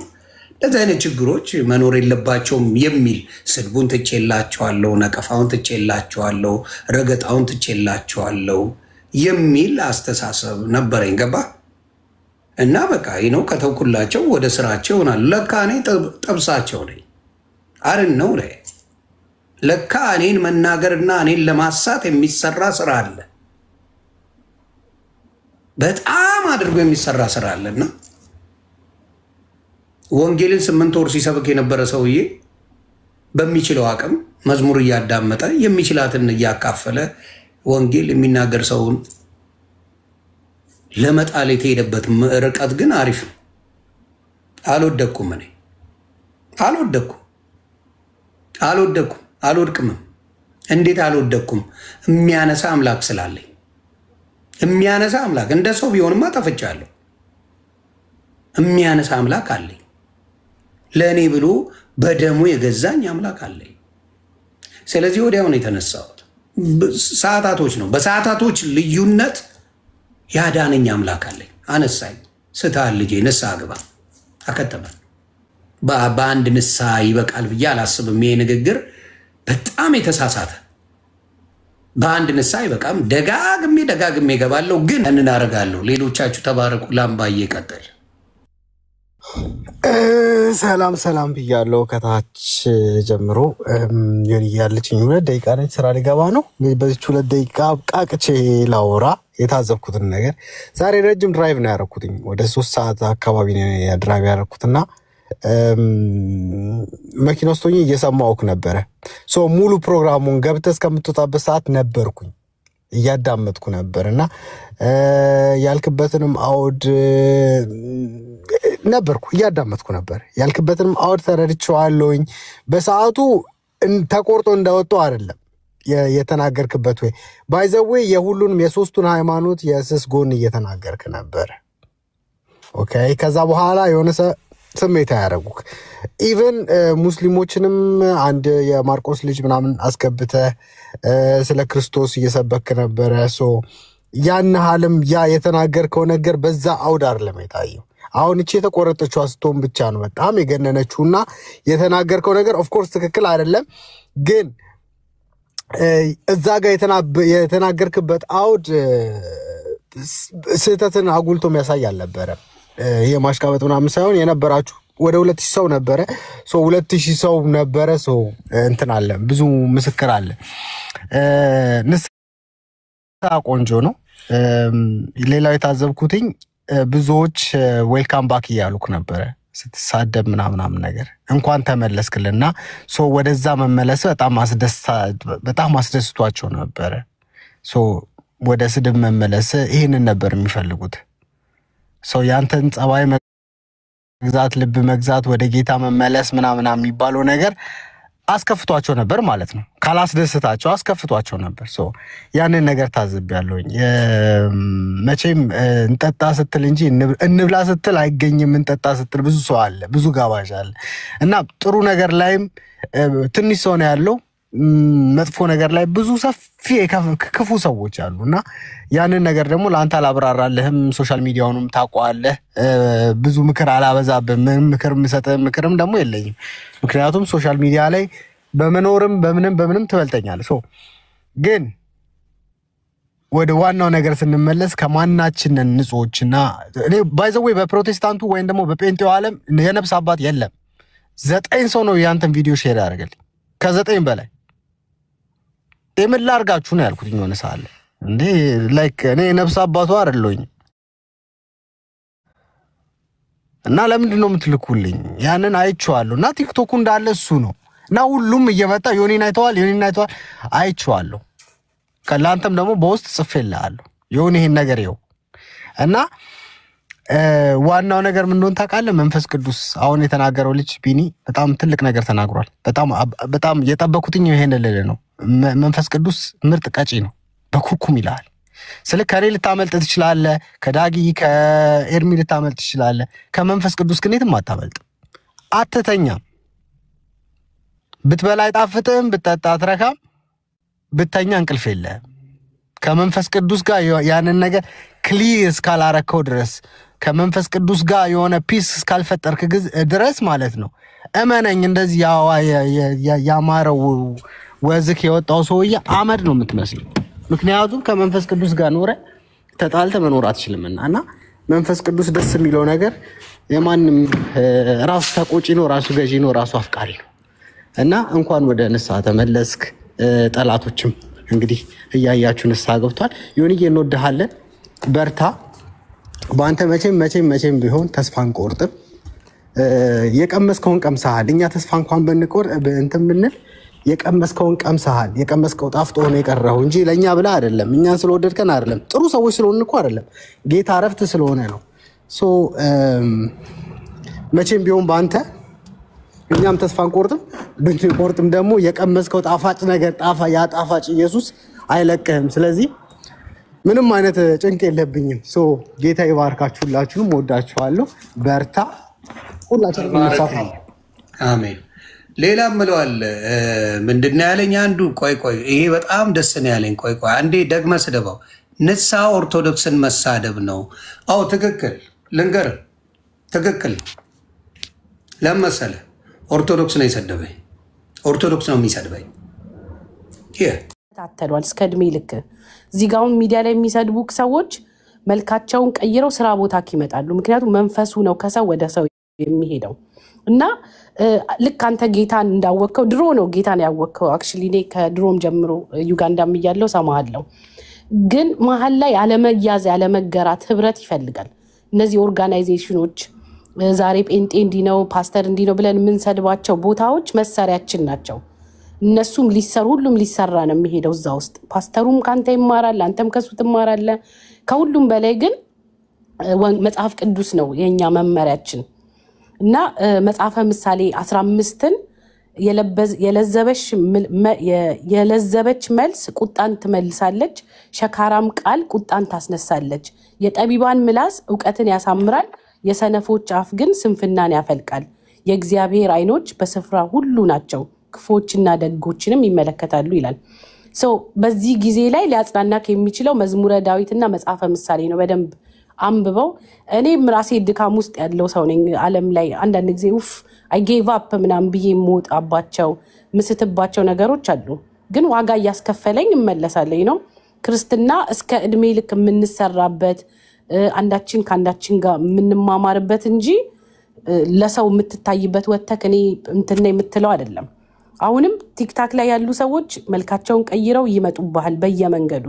እንደዚህ አይነት ችግሮች መኖር የለባቸውም የሚል ስድቡን ትቼላቸዋለሁ፣ ነቀፋውን ትቼላቸዋለሁ፣ ረገጣውን ትቼላቸዋለሁ የሚል አስተሳሰብ ነበረኝ። ገባ? እና በቃ ነው ከተውኩላቸው ወደ ስራቸው ይሆናል። ለካ እኔ ጠብሳቸው ነኝ። አርን ነው ላይ ለካ እኔን መናገርና እኔን ለማሳት የሚሰራ ስራ አለ። በጣም አድርጎ የሚሰራ ስራ አለና ወንጌልን 8 ወር ሲሰብክ የነበረ ሰውዬ በሚችለው አቅም መዝሙር እያዳመጠ የሚችላትን እያካፈለ ወንጌል የሚናገር ሰውን ለመጣል የተሄደበት ርቀት ግን አሪፍ ነው። አልወደኩም። እኔ አልወድቅም። እንዴት አልወደኩም? የሚያነሳ አምላክ ስላለኝ። የሚያነሳ አምላክ እንደ ሰው ቢሆንማ ጠፍቻለሁ። የሚያነሳ አምላክ አለኝ። ለእኔ ብሎ በደሙ የገዛኝ አምላክ አለኝ። ስለዚህ ወዲያው ነው የተነሳሁት። ሰዓታቶች ነው። በሰዓታቶች ልዩነት ያዳነኝ አምላክ አለኝ። አነሳኝ። ስትሃል ልጄ ንስሐ ግባ አከተመ። በአንድ ንስሐ ይበቃል ብዬ አላስብም። ይሄ ንግግር በጣም የተሳሳተ። በአንድ ንስሐ አይበቃም። ደጋግሜ እገባለሁ፣ ግን እናደርጋለሁ። ሌሎቻችሁ ተባረኩ። ላምባዬ ቀጥል። ሰላም ብያለሁ። ከታች ጀምሮ ዮኒ ያለችኝ 2 ደቂቃ ነች። ስራ ሊገባ ነው። በዚች 2 ደቂቃ ቃቅቼ ላወራ የታዘብኩትን ነገር። ዛሬ ረጅም ድራይቭ ነው ያደረኩትኝ። ወደ 3 ሰዓት አካባቢ ነው ድራይቭ ያደረኩትና መኪና ውስጥ ሆኜ እየሰማሁህ ነበረ። ሙሉ ፕሮግራሙን ገብተህ እስከምትወጣበት ሰዓት ነበርኩኝ፣ እያዳመጥኩ ነበርና ያልክበትንም አውድ ነበርኩ፣ እያዳመጥኩ ነበር። ያልክበትንም አውድ ተረድቼዋለሁኝ። በሰዓቱ ተቆርጦ እንዳወጣው አይደለም የተናገርክበት ወይ ባይዘዌ የሁሉንም የሶስቱን ሃይማኖት የስስ ጎን እየተናገርክ ነበር። ኦኬ። ከዛ በኋላ የሆነ ስሜት ያደረጉክ ኢቨን ሙስሊሞችንም አንድ የማርቆስ ልጅ ምናምን አስገብተ ስለ ክርስቶስ እየሰበክ ነበረ። ያን ሐለም ያ የተናገርከው ነገር በዛ አውድ አይደለም የታየው። አሁን እቺ የተቆረጠችው አስቶን ብቻ ነው በጣም የገነነችውና የተናገርከው ነገር ኦፍ ኮርስ ትክክል አይደለም፣ ግን እዛ ጋር የተናገርክበት አውድ ስህተትን አጉልቶ የሚያሳይ አልነበረም። ይሄ ማሽቃበጥ ምናምን ሳይሆን የነበራችሁ ወደ 2000 ሰው ነበረ። 2000 ሰው ነበረ። እንትን አለ፣ ብዙ ምስክር አለ። ንስሐ ቆንጆ ነው። ሌላው የታዘብኩትኝ ብዙዎች ዌልካም ባክ እያሉክ ነበረ ስትሳደብ ምናምን ነገር። እንኳን ተመለስክልና ወደዛ መመለስ በጣም አስደስቷቸው ነበረ። ወደ ስድብ መመለስ ይህንን ነበር የሚፈልጉት። ያንተን ጸባይ መግዛት፣ ልብ መግዛት፣ ወደ ጌታ መመለስ ምናምን የሚባለው ነገር አስከፍቷቸው ነበር ማለት ነው። ካላስደስታቸው አስከፍቷቸው ነበር። ያንን ነገር ታዝቤያለሁኝ። መቼም እንጠጣ ስትል እንጂ እንብላ ስትል አይገኝም። እንጠጣ ስትል ብዙ ሰው አለ፣ ብዙ ጋባዥ አለ እና ጥሩ ነገር ላይም ትንሽ ሰው ነው ያለው፣ መጥፎ ነገር ላይ ብዙ ሰፊ ክፉ ሰዎች አሉና ያንን ነገር ደግሞ ለአንተ አላብራራለህም። ሶሻል ሚዲያውንም ታውቀዋለህ። ብዙ ምክር አላበዛብህም። ምክር የምሰጥህ ምክርም ደግሞ የለኝም። ምክንያቱም ሶሻል ሚዲያ ላይ በመኖርም በምንም ትበልጠኛለህ። ግን ወደ ዋናው ነገር ስንመለስ ከማናችንን ንጹዎችና እኔ ባይዘዌ በፕሮቴስታንቱ ወይም ደግሞ በጴንጤው ዓለም የነፍስ አባት የለም። 9 ሰው ነው ያንተን ቪዲዮ ሼር ያደርገልኝ፣ ከ9 በላይ ምን ላርጋችሁ ነው ያልኩት። የሆነ ሳለ እንዴ ላይክ እኔ ነፍስ አባቱ አይደለሁኝ እና ለምንድን ነው የምትልኩልኝ? ያንን አይቼዋለሁ እና ቲክቶኩ እንዳለ እሱ ነው እና ሁሉም እየመጣ ዮኒን አይተዋል አይቼዋለሁ። ከላንተም ደግሞ በውስጥ ጽፌልሃለሁ ዮኒ ይሄን ነገር ይው እና ዋናው ነገር ምን እንደሆነ ታውቃለህ? መንፈስ ቅዱስ አሁን የተናገረው ልጅ ቢኒ በጣም ትልቅ ነገር ተናግሯል። በጣም የጠበኩትኝ ይሄን ለለ ነው። መንፈስ ቅዱስ ምርጥ ቀጪ ነው፣ በኩርኩም ይላል። ከኔ ልታመልጥ ትችላለህ፣ ከዳጊ ከኤርሚ ልታመልጥ ትችላለህ። ከመንፈስ ቅዱስ ግን የትም አታመልጥ። አትተኛም። ብትበላ አይጣፍጥም፣ ብትጠጣ አትረካም፣ ብተኛ እንቅልፍ የለህም። ከመንፈስ ቅዱስ ጋር ያንን ነገር ክሊር እስካላረከው ድረስ ከመንፈስ ቅዱስ ጋር የሆነ ፒስ እስካልፈጠርክ ድረስ ማለት ነው እመነኝ እንደዚህ ያማረው ወዝክ የወጣው ሰውዬ አመድ ነው የምትመስለው ምክንያቱም ከመንፈስ ቅዱስ ጋር ኖረ ተጣልተ መኖር አትችልምና እና መንፈስ ቅዱስ ደስ የሚለው ነገር የማንም ራሱ ተቆጪ ነው ራሱ ገዢ ነው ራሱ አፍቃሪ ነው እና እንኳን ወደ ንስሐ ተመለስክ ጠላቶችም እንግዲህ እያያችሁ ንስሐ ገብቷል ዮኒዬ እንወድሃለን በርታ በአንተ መቼም ቢሆን ተስፋ አንቆርጥም የቀመስከውን ቀምሰሃል እኛ ተስፋ እንኳን ብንቆርጥ እንትን ብንል የቀመስከውን ቀምሰሃል የቀመስከው ጣፍጦ ነው የቀረው እንጂ ለኛ ብላ አይደለም እኛን ስለወደድከን አይደለም ጥሩ ሰዎች ስለሆነ እኮ አይደለም ጌታ አረፍት ስለሆነ ነው ሶ መቼም ቢሆን በአንተ እኛም ተስፋ አንቆርጥም ብንቆርጥም ደግሞ የቀመስከው ጣፋጭ ነገር ያ ጣፋጭ ኢየሱስ አይለቅህም ስለዚህ ምንም አይነት ጭንቅ የለብኝም ሶ ጌታ ይባርካችሁ ሁላችሁንም ወዳችኋለሁ በርታ ሁላችንም እንሳፋ አሜን ሌላም ምለዋል ምንድነው ያለኝ አንዱ ቆይ ይሄ በጣም ደስ ነው ያለኝ ቆይ አንዴ ደግመህ ስደባው ንስሐ ኦርቶዶክስን መሳደብ ነው አው ትክክል ልንገር ትክክል ለምሳሌ ኦርቶዶክስ ነው የሰደበኝ ኦርቶዶክስ ነው የሚሰድበኝ ታተሏል እስከ እድሜ ልክ እዚህ ጋር ሚዲያ ላይ የሚሰድቡ ሰዎች መልካቸውን ቀይረው ስራ ቦታ ይመጣሉ ምክንያቱም መንፈሱ ነው ከሰው ወደ ሰው የሚሄደው እና ልክ አንተ ጌታን እንዳወቀው ድሮ ነው ጌታን ያወቀው አክቹሊ እኔ ከድሮም ጀምሮ ዩጋንዳም እያለሁ ሰማሃለሁ ግን መሀል ላይ ያለመያዝ ያለመገራት ህብረት ይፈልጋል እነዚህ ኦርጋናይዜሽኖች ዛሬ ጴንጤ እንዲነው ፓስተር እንዲነው ብለን ምን ሰድባቸው ቦታዎች መሳሪያችን ናቸው እነሱም ሁሉም ሊሰራ ነው የሚሄደው እዛ ውስጥ ፓስተሩም ካንተ ይማራል አንተም ከሱ ትማራለህ ከሁሉም በላይ ግን መጽሐፍ ቅዱስ ነው የኛ መመሪያችን እና መጽሐፈ ምሳሌ 15ን የለዘበች መልስ ቁጣን ትመልሳለች ሸካራም ቃል ቁጣን ታስነሳለች የጠቢባን ምላስ ዕውቀትን ያሳምራል የሰነፎች አፍ ግን ስንፍናን ያፈልቃል የእግዚአብሔር አይኖች በስፍራ ሁሉ ናቸው ክፎችና ደጎችንም ይመለከታሉ ይላል ሶ በዚህ ጊዜ ላይ ሊያጽናናክ የሚችለው መዝሙረ ዳዊትና መጽሐፈ ምሳሌ ነው በደንብ አንብበው እኔም ራሴ ድካም ውስጥ ያለው ሰው ነኝ ዓለም ላይ አንዳንድ ጊዜ I gave up ምናምን ብዬ ሞጣባቸው ምስትባቸው ነገሮች አሉ ግን ዋጋ ያስከፈለኝ እመለሳለሁ ነው ክርስትና እስከ እድሜ ልክ የምንሰራበት አንዳችን ካንዳችን ጋር የምንማማርበት እንጂ ለሰው የምትታይበት ወተክ እኔ እንትን ነው የምትለው አይደለም አሁንም ቲክታክ ላይ ያሉ ሰዎች መልካቸውን ቀይረው ይመጡባል በየመንገዱ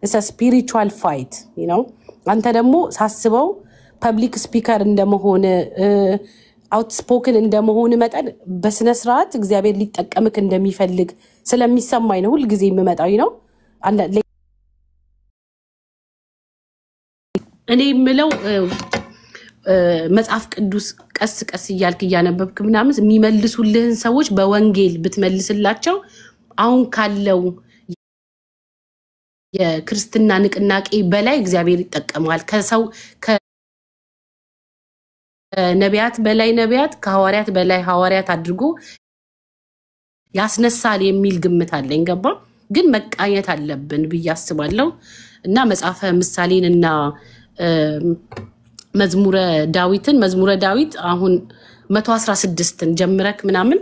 it's a spiritual fight አንተ ደግሞ ሳስበው ፐብሊክ ስፒከር እንደመሆነ አውትስፖክን እንደመሆነ መጠን በስነ ስርዓት እግዚአብሔር ሊጠቀምክ እንደሚፈልግ ስለሚሰማኝ ነው ሁሉ ጊዜ የምመጣው እኔ ምለው መጽሐፍ ቅዱስ ቀስ ይያልክ ያነበብክ ምናምን የሚመልሱልህን ሰዎች በወንጌል ብትመልስላቸው አሁን ካለው የክርስትና ንቅናቄ በላይ እግዚአብሔር ይጠቀማል ከሰው ከነቢያት በላይ ነቢያት ከሐዋርያት በላይ ሐዋርያት አድርጎ ያስነሳል የሚል ግምት አለኝ ገባ ግን መቃኘት አለብን ብያስባለሁ እና መጽሐፈ ምሳሌንና መዝሙረ ዳዊት አሁን 116ን ጀምረክ ምናምን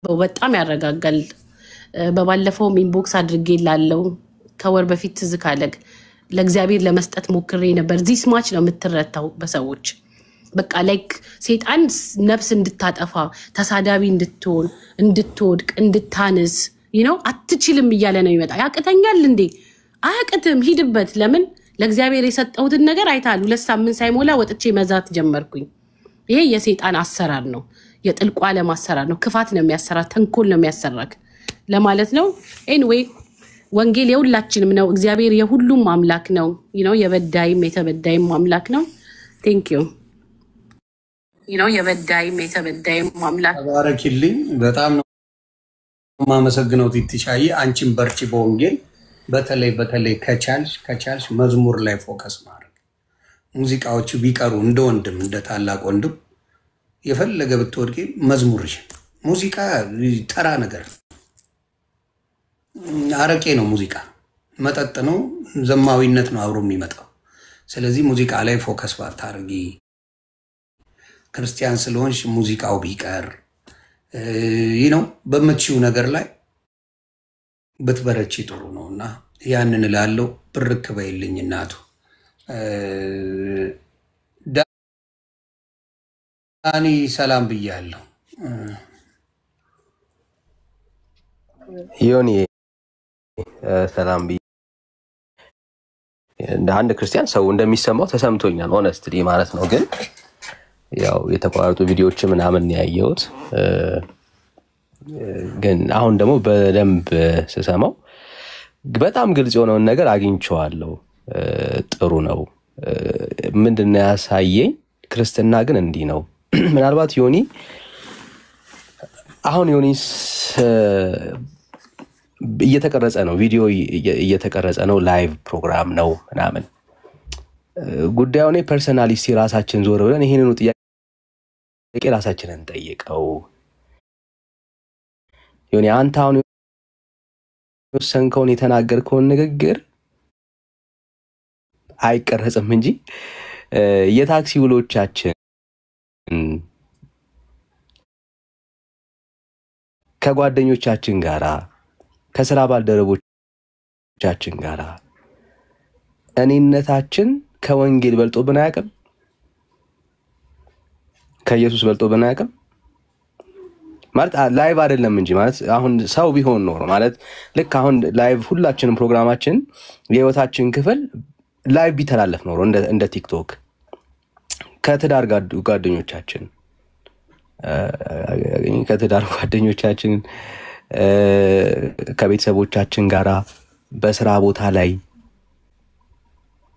በጣም ያረጋጋል በባለፈው ኢንቦክስ አድርጌላለው ከወር በፊት ትዝካለክ ለእግዚአብሔር ለመስጠት ሞክሬ ነበር ዚስ ማች ነው የምትረታው በሰዎች በቃ ላይክ ሰይጣን ነፍስ እንድታጠፋ ተሳዳቢ እንድትሆን እንድትወድቅ እንድታንስ አትችልም እያለ ነው ይመጣ ያቀተኛል እንዴ አያቀተም ሂድበት ለምን ለእግዚአብሔር የሰጠውትን ነገር አይታል 2 ሳምንት ሳይሞላ ወጥቼ መዛት ጀመርኩኝ ይሄ የሰይጣን አሰራር ነው የጥልቁ ዓለም አሰራር ነው ክፋት ነው የሚያሰራ ተንኮል ነው የሚያሰራክ ለማለት ነው ኤኒዌይ ወንጌል የሁላችንም ነው እግዚአብሔር የሁሉም አምላክ ነው የበዳይም የተበዳይም አምላክ ነው ቴንክ ዩ የበዳይም የተበዳይም አምላክ ተባረክልኝ በጣም ነው ማመሰግነው ቲቲሻዬ አንቺም በርቺ በወንጌል በተለይ ከቻልሽ መዝሙር ላይ ፎከስ ማድረግ ሙዚቃዎቹ ቢቀሩ እንደ ወንድም እንደ ታላቅ ወንድም የፈለገ ብትወድቂ መዝሙርሽ ሙዚቃ ተራ ነገር አረቄ ነው ሙዚቃ መጠጥ ነው፣ ዘማዊነት ነው አብሮ የሚመጣው። ስለዚህ ሙዚቃ ላይ ፎከስ ባታርጊ፣ ክርስቲያን ስለሆንሽ ሙዚቃው ቢቀር ነው በመቺው ነገር ላይ በትበረቺ ጥሩ ነውና ያንን እላለሁ። ብርክ በይልኝ እናቱ። ዳኒ ሰላም ብያለሁ። ዮኒ ሰላም ብዬ እንደ አንድ ክርስቲያን ሰው እንደሚሰማው ተሰምቶኛል፣ ሆነስትሊ ማለት ነው። ግን ያው የተቋረጡ ቪዲዮዎች ምናምን ያየሁት ግን አሁን ደግሞ በደንብ ስሰማው በጣም ግልጽ የሆነውን ነገር አግኝቼዋለሁ። ጥሩ ነው። ምንድነው ያሳየኝ? ክርስትና ግን እንዲህ ነው። ምናልባት ዮኒ አሁን ዮኒስ እየተቀረጸ ነው፣ ቪዲዮ እየተቀረጸ ነው፣ ላይቭ ፕሮግራም ነው ምናምን። ጉዳዩ ነው ፐርሰናሊቲ ራሳችን ዞር ብለን ይሄንኑ ጥያቄ ራሳችንን ጠይቀው። ዮኒ አንተ አሁን ሰንከውን የተናገርከውን ንግግር አይቀርጽም እንጂ የታክሲ ውሎቻችን ከጓደኞቻችን ጋራ ከስራ ባልደረቦቻችን ጋራ እኔነታችን ከወንጌል በልጦብን አያውቅም? ከኢየሱስ በልጦብን አያውቅም? ማለት ላይቭ አይደለም እንጂ ማለት አሁን ሰው ቢሆን ኖሮ ማለት ልክ አሁን ላይቭ ሁላችንም ፕሮግራማችን የህይወታችን ክፍል ላይቭ ቢተላለፍ ኖሮ እንደ ቲክቶክ ከትዳር ጓደኞቻችን ከቤተሰቦቻችን ጋራ በስራ ቦታ ላይ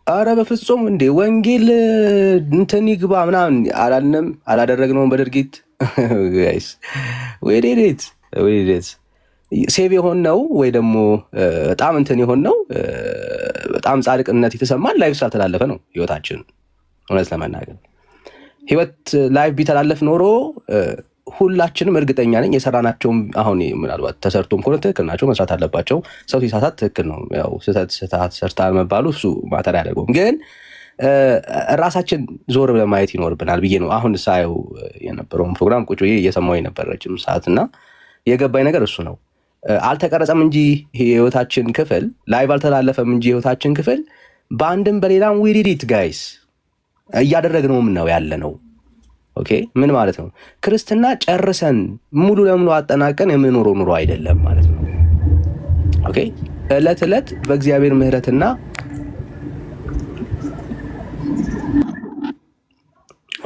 አረ በፍጹም እንዴ ወንጌል እንትን ይግባ ምናምን አላልንም፣ አላደረግነውም በድርጊት ጋይስ። ወይዴት ሴቭ የሆነው ወይ ደግሞ በጣም እንትን የሆነው በጣም ጻድቅነት የተሰማን ላይቭ ስላልተላለፈ ነው ህይወታችን። እውነት ለመናገር ህይወት ላይቭ ቢተላለፍ ኖሮ ሁላችንም እርግጠኛ ነኝ የሰራናቸውም አሁን ምናልባት ተሰርቶም ከሆነ ትክክል ናቸው፣ መስራት አለባቸው። ሰው ሲሳሳት ትክክል ነው፣ ያው ስህተት ሰርታል መባሉ እሱ ማተር ያደርገውም። ግን ራሳችን ዞር ብለን ማየት ይኖርብናል ብዬ ነው አሁን ሳየው የነበረውን ፕሮግራም ቁጭ ብዬ እየሰማሁ የነበረ ረጅም ሰዓትና የገባኝ ነገር እሱ ነው። አልተቀረጸም እንጂ ህይወታችን ክፍል ላይቭ አልተላለፈም እንጂ ህይወታችን ክፍል በአንድም በሌላም ዊዲዲት ጋይስ እያደረግነውም ነው ያለነው። ኦኬ ምን ማለት ነው? ክርስትና ጨርሰን ሙሉ ለሙሉ አጠናቀን የምንኖረው ኑሮ አይደለም ማለት ነው። ኦኬ እለት እለት በእግዚአብሔር ምህረትና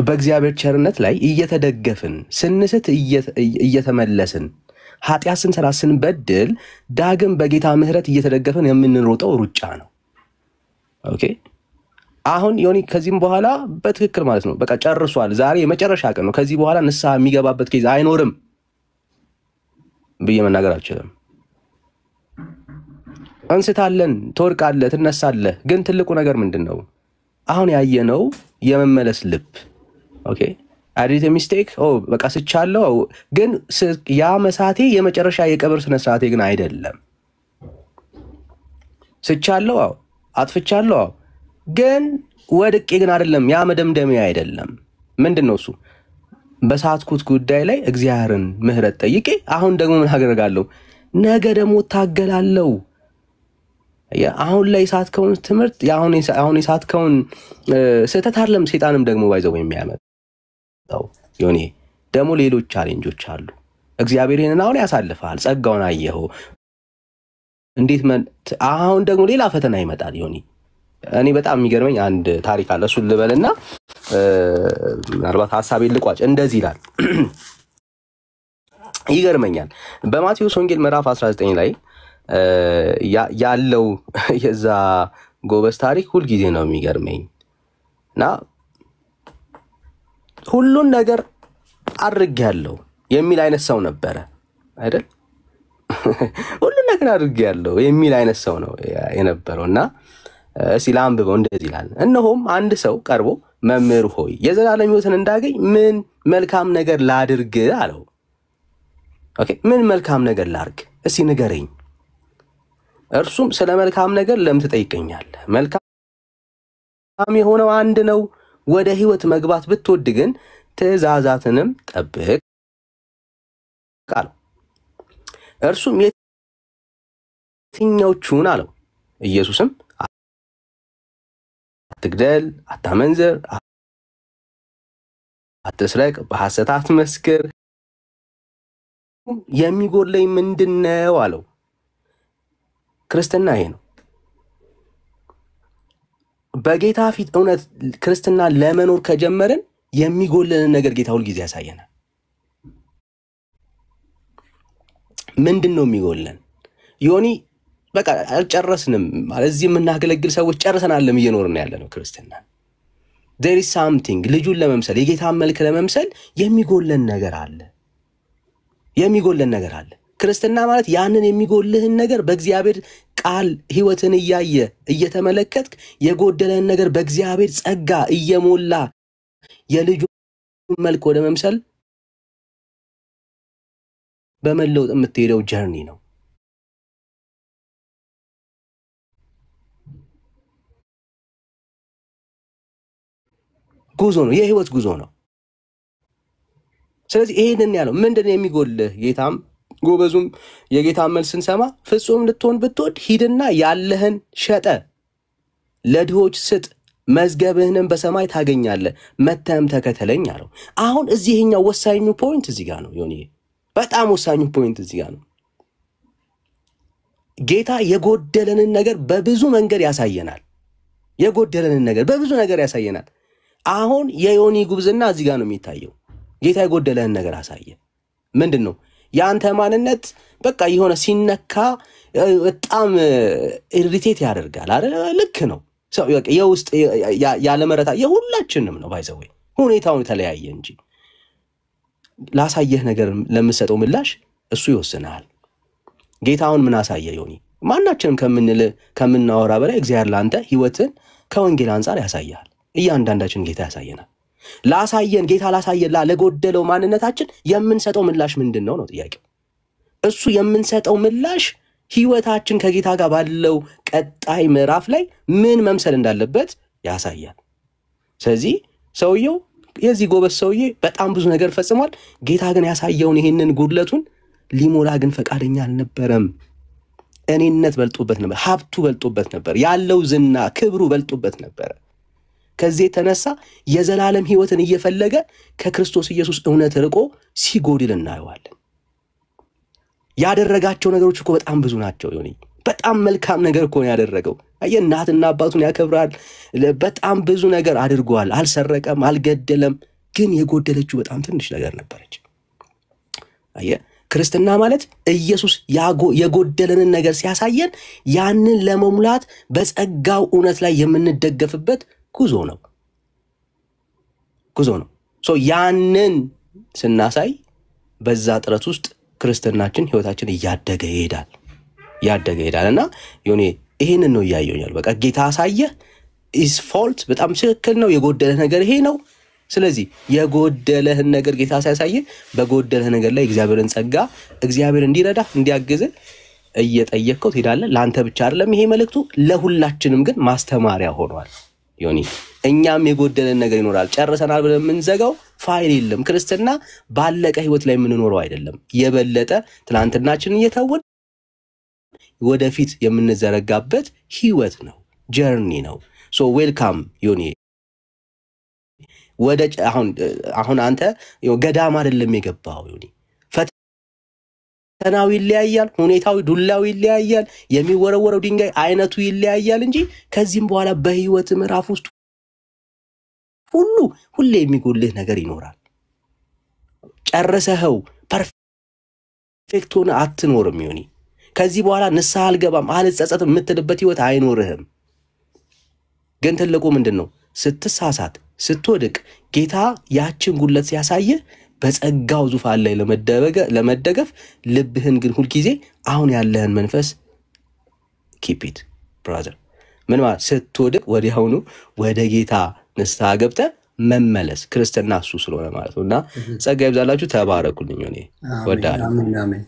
በእግዚአብሔር ቸርነት ላይ እየተደገፍን ስንስት እየተመለስን ኃጢአት ስንሰራ ስንበድል ዳግም በጌታ ምህረት እየተደገፈን የምንሮጠው ሩጫ ነው። ኦኬ አሁን ዮኒ ከዚህም በኋላ በትክክል ማለት ነው በቃ ጨርሷል። ዛሬ የመጨረሻ ቀን ነው። ከዚህ በኋላ ንስሐ የሚገባበት ኬዝ አይኖርም ብዬ መናገር አልችልም። እንስታለን፣ ትወድቃለህ፣ ትነሳለህ። ግን ትልቁ ነገር ምንድነው? አሁን ያየነው የመመለስ ልብ። ኦኬ አዲት ሚስቴክ በቃ ስቻለሁ። ግን ያ መሳቴ የመጨረሻ የቀብር ስነ ስርዓቴ ግን አይደለም። ስቻለሁ፣ አጥፍቻለሁ፣ ግን ወድቄ ግን አይደለም። ያ መደምደሚያ አይደለም። ምንድነው እሱ? በሳትኩት ጉዳይ ላይ እግዚአብሔርን ምህረት ጠይቄ አሁን ደግሞ ምን አደርጋለሁ? ነገ ደግሞ ታገላለሁ። አሁን ላይ ሳትከውን ትምህርት አሁን ሳትከውን ስህተት አይደለም። ሰይጣንም ደግሞ ባይዘው የሚያመጣው ዮኒ ደግሞ ሌሎች ቻሌንጆች አሉ። እግዚአብሔርን አሁን ያሳልፋል። ጸጋውን አየኸው እንዴት አሁን ደግሞ ሌላ ፈተና ይመጣል ዮኒ። እኔ በጣም የሚገርመኝ አንድ ታሪክ አለ። እሱን ልበልና ምናልባት ሐሳቤን ልቋጭ። እንደዚህ ይላል። ይገርመኛል። በማቴዎስ ወንጌል ምዕራፍ 19 ላይ ያለው የዛ ጎበዝ ታሪክ ሁልጊዜ ነው የሚገርመኝ እና ሁሉን ነገር አድርጌያለሁ የሚል አይነት ሰው ነበረ አይደል? ሁሉን ነገር አድርጌያለሁ የሚል አይነት ሰው ነው የነበረውና ሲላምበው እንደዚህ ይላል። እነሆም አንድ ሰው ቀርቦ መምህር ሆይ የዘላለም ሕይወትን እንዳገኝ ምን መልካም ነገር ላድርግ አለው። ኦኬ ምን መልካም ነገር ላድርግ እስቲ ንገረኝ። እርሱም ስለ መልካም ነገር ለምን ትጠይቀኛለህ? መልካም የሆነው አንድ ነው። ወደ ሕይወት መግባት ብትወድ ግን ትእዛዛትንም ጠብቅ አለው። እርሱም የትኞቹን አለው? ኢየሱስም አትግደል፣ አታመንዝር፣ አትስረቅ፣ በሐሰት አትመስክር፣ የሚጎለኝ ምንድነው አለው። ክርስትና ይሄ ነው። በጌታ ፊት እውነት ክርስትና ለመኖር ከጀመርን የሚጎለንን ነገር ጌታ ሁል ጊዜ ያሳየናል። ምንድነው የሚጎለን? ዮኒ በቃ አልጨረስንም ማለት እዚህ የምናገለግል ሰዎች ጨርሰናልም እየኖርን ያለነው ክርስትና። there is something ልጁን ለመምሰል የጌታን መልክ ለመምሰል የሚጎለን ነገር አለ። የሚጎለን ነገር አለ። ክርስትና ማለት ያንን የሚጎልህን ነገር በእግዚአብሔር ቃል ሕይወትን እያየ እየተመለከትክ የጎደለን ነገር በእግዚአብሔር ጸጋ እየሞላ የልጁን መልክ ወደ መምሰል በመለወጥ የምትሄደው ጀርኒ ነው። ጉዞ ነው። የህይወት ጉዞ ነው። ስለዚህ ይሄንን ያለው ምንድነው የሚጎልህ? ጌታም ጎበዙም የጌታን መልስ ስንሰማ ፍጹም ልትሆን ብትወድ ሂድና ያለህን ሸጠ ለድሆች ስጥ፣ መዝገብህንም በሰማይ ታገኛለህ፣ መተህም ተከተለኝ አለው። አሁን እዚህኛው ወሳኙ ፖይንት እዚህ ጋር ነው። ዮኒ በጣም ወሳኙ ፖይንት እዚህ ጋር ነው። ጌታ የጎደለንን ነገር በብዙ መንገድ ያሳየናል። የጎደለንን ነገር በብዙ ነገር ያሳየናል። አሁን የዮኒ ጉብዝና እዚህ ጋር ነው የሚታየው። ጌታ የጎደለንን ነገር አሳየ። ምንድነው? ያንተ ማንነት በቃ የሆነ ሲነካ በጣም ኢሪቴት ያደርጋል አይደል? ልክ ነው። ሰው የውስጥ ያለ መረታ የሁላችንም ነው። ባይዘው ሁኔታው ተለያየ እንጂ ላሳየህ ነገር ለምሰጠው ምላሽ እሱ ይወስናል። ጌታውን ምን አሳየ ዮኒ? ማናችንም ከምናወራ በላይ እግዚአብሔር ላንተ ህይወትን ከወንጌል አንፃር ያሳያል። እያንዳንዳችን ጌታ ያሳየናል። ላሳየን ጌታ ላሳየን ለጎደለው ማንነታችን የምንሰጠው ምላሽ ምንድነው ነው ጥያቄው። እሱ የምንሰጠው ምላሽ ህይወታችን ከጌታ ጋር ባለው ቀጣይ ምዕራፍ ላይ ምን መምሰል እንዳለበት ያሳያል። ስለዚህ ሰውየው የዚህ ጎበዝ ሰውዬ በጣም ብዙ ነገር ፈጽሟል። ጌታ ግን ያሳየውን ይሄንን ጉድለቱን ሊሞላ ግን ፈቃደኛ አልነበረም። እኔነት በልጦበት ነበር፣ ሀብቱ በልጦበት ነበር፣ ያለው ዝና ክብሩ በልጦበት ነበር። ከዚህ የተነሳ የዘላለም ህይወትን እየፈለገ ከክርስቶስ ኢየሱስ እውነት ርቆ ሲጎድል እናየዋለን። ያደረጋቸው ነገሮች እኮ በጣም ብዙ ናቸው። ዮኒ በጣም መልካም ነገር እኮ ነው ያደረገው። አየህ እናትና አባቱን ያከብራል። በጣም ብዙ ነገር አድርጓል። አልሰረቀም፣ አልገደለም። ግን የጎደለችው በጣም ትንሽ ነገር ነበረች። አየህ ክርስትና ማለት ኢየሱስ የጎደለንን ነገር ሲያሳየን ያንን ለመሙላት በጸጋው እውነት ላይ የምንደገፍበት ጉዞ ነው። ያንን ስናሳይ በዛ ጥረት ውስጥ ክርስትናችን ህይወታችን እያደገ ይሄዳል እና ዮኒ ይሄንን ነው ያያየኛል። በቃ ጌታ አሳየ is fault በጣም ትክክል ነው። የጎደለህ ነገር ይሄ ነው። ስለዚህ የጎደለህን ነገር ጌታ ሲያሳየ በጎደለህ ነገር ላይ እግዚአብሔርን ጸጋ እግዚአብሔር እንዲረዳ እንዲያግዝ እየጠየቅከው ትሄዳለህ። ላንተ ብቻ አይደለም ይሄ መልእክቱ ለሁላችንም ግን ማስተማሪያ ሆኗል። ዮኒ እኛም የጎደለን ነገር ይኖራል። ጨርሰናል ብለን የምንዘጋው ፋይል የለም። ክርስትና ባለቀ ህይወት ላይ የምንኖረው አይደለም። የበለጠ ትናንትናችንን እየተውን ወደፊት የምንዘረጋበት ህይወት ነው፣ ጀርኒ ነው። ሶ ዌልካም ዮኒ። ወደ አሁን አንተ ገዳም አይደለም የገባው ዮኒ። ፈተናው ይለያያል፣ ሁኔታው ዱላው ይለያያል፣ የሚወረወረው ድንጋይ አይነቱ ይለያያል እንጂ ከዚህም በኋላ በህይወት ምዕራፍ ውስጥ ሁሌ የሚጎልህ ነገር ይኖራል። ጨርሰኸው ፐርፌክት ሆነ አትኖርም ዮኒ። ከዚህ በኋላ ንስሐ አልገባም አልጸጸትም የምትልበት ህይወት አይኖርህም። ግን ትልቁ ምንድነው? ስትሳሳት ስትወድቅ ጌታ ያችን ጉድለት ሲያሳየ በጸጋው ዙፋን ላይ ለመደገፍ ልብህን ግን ሁሉ ጊዜ አሁን ያለህን መንፈስ keep it brother። ምን ማለት ስትወድቅ ወዲያውኑ ወደ ጌታ ንስሐ ገብተህ መመለስ ክርስትና እሱ ስለሆነ ማለት ነውና ጸጋ ይብዛላችሁ። ተባረኩልኝ። እኔ ወዳለሁ። አሜን።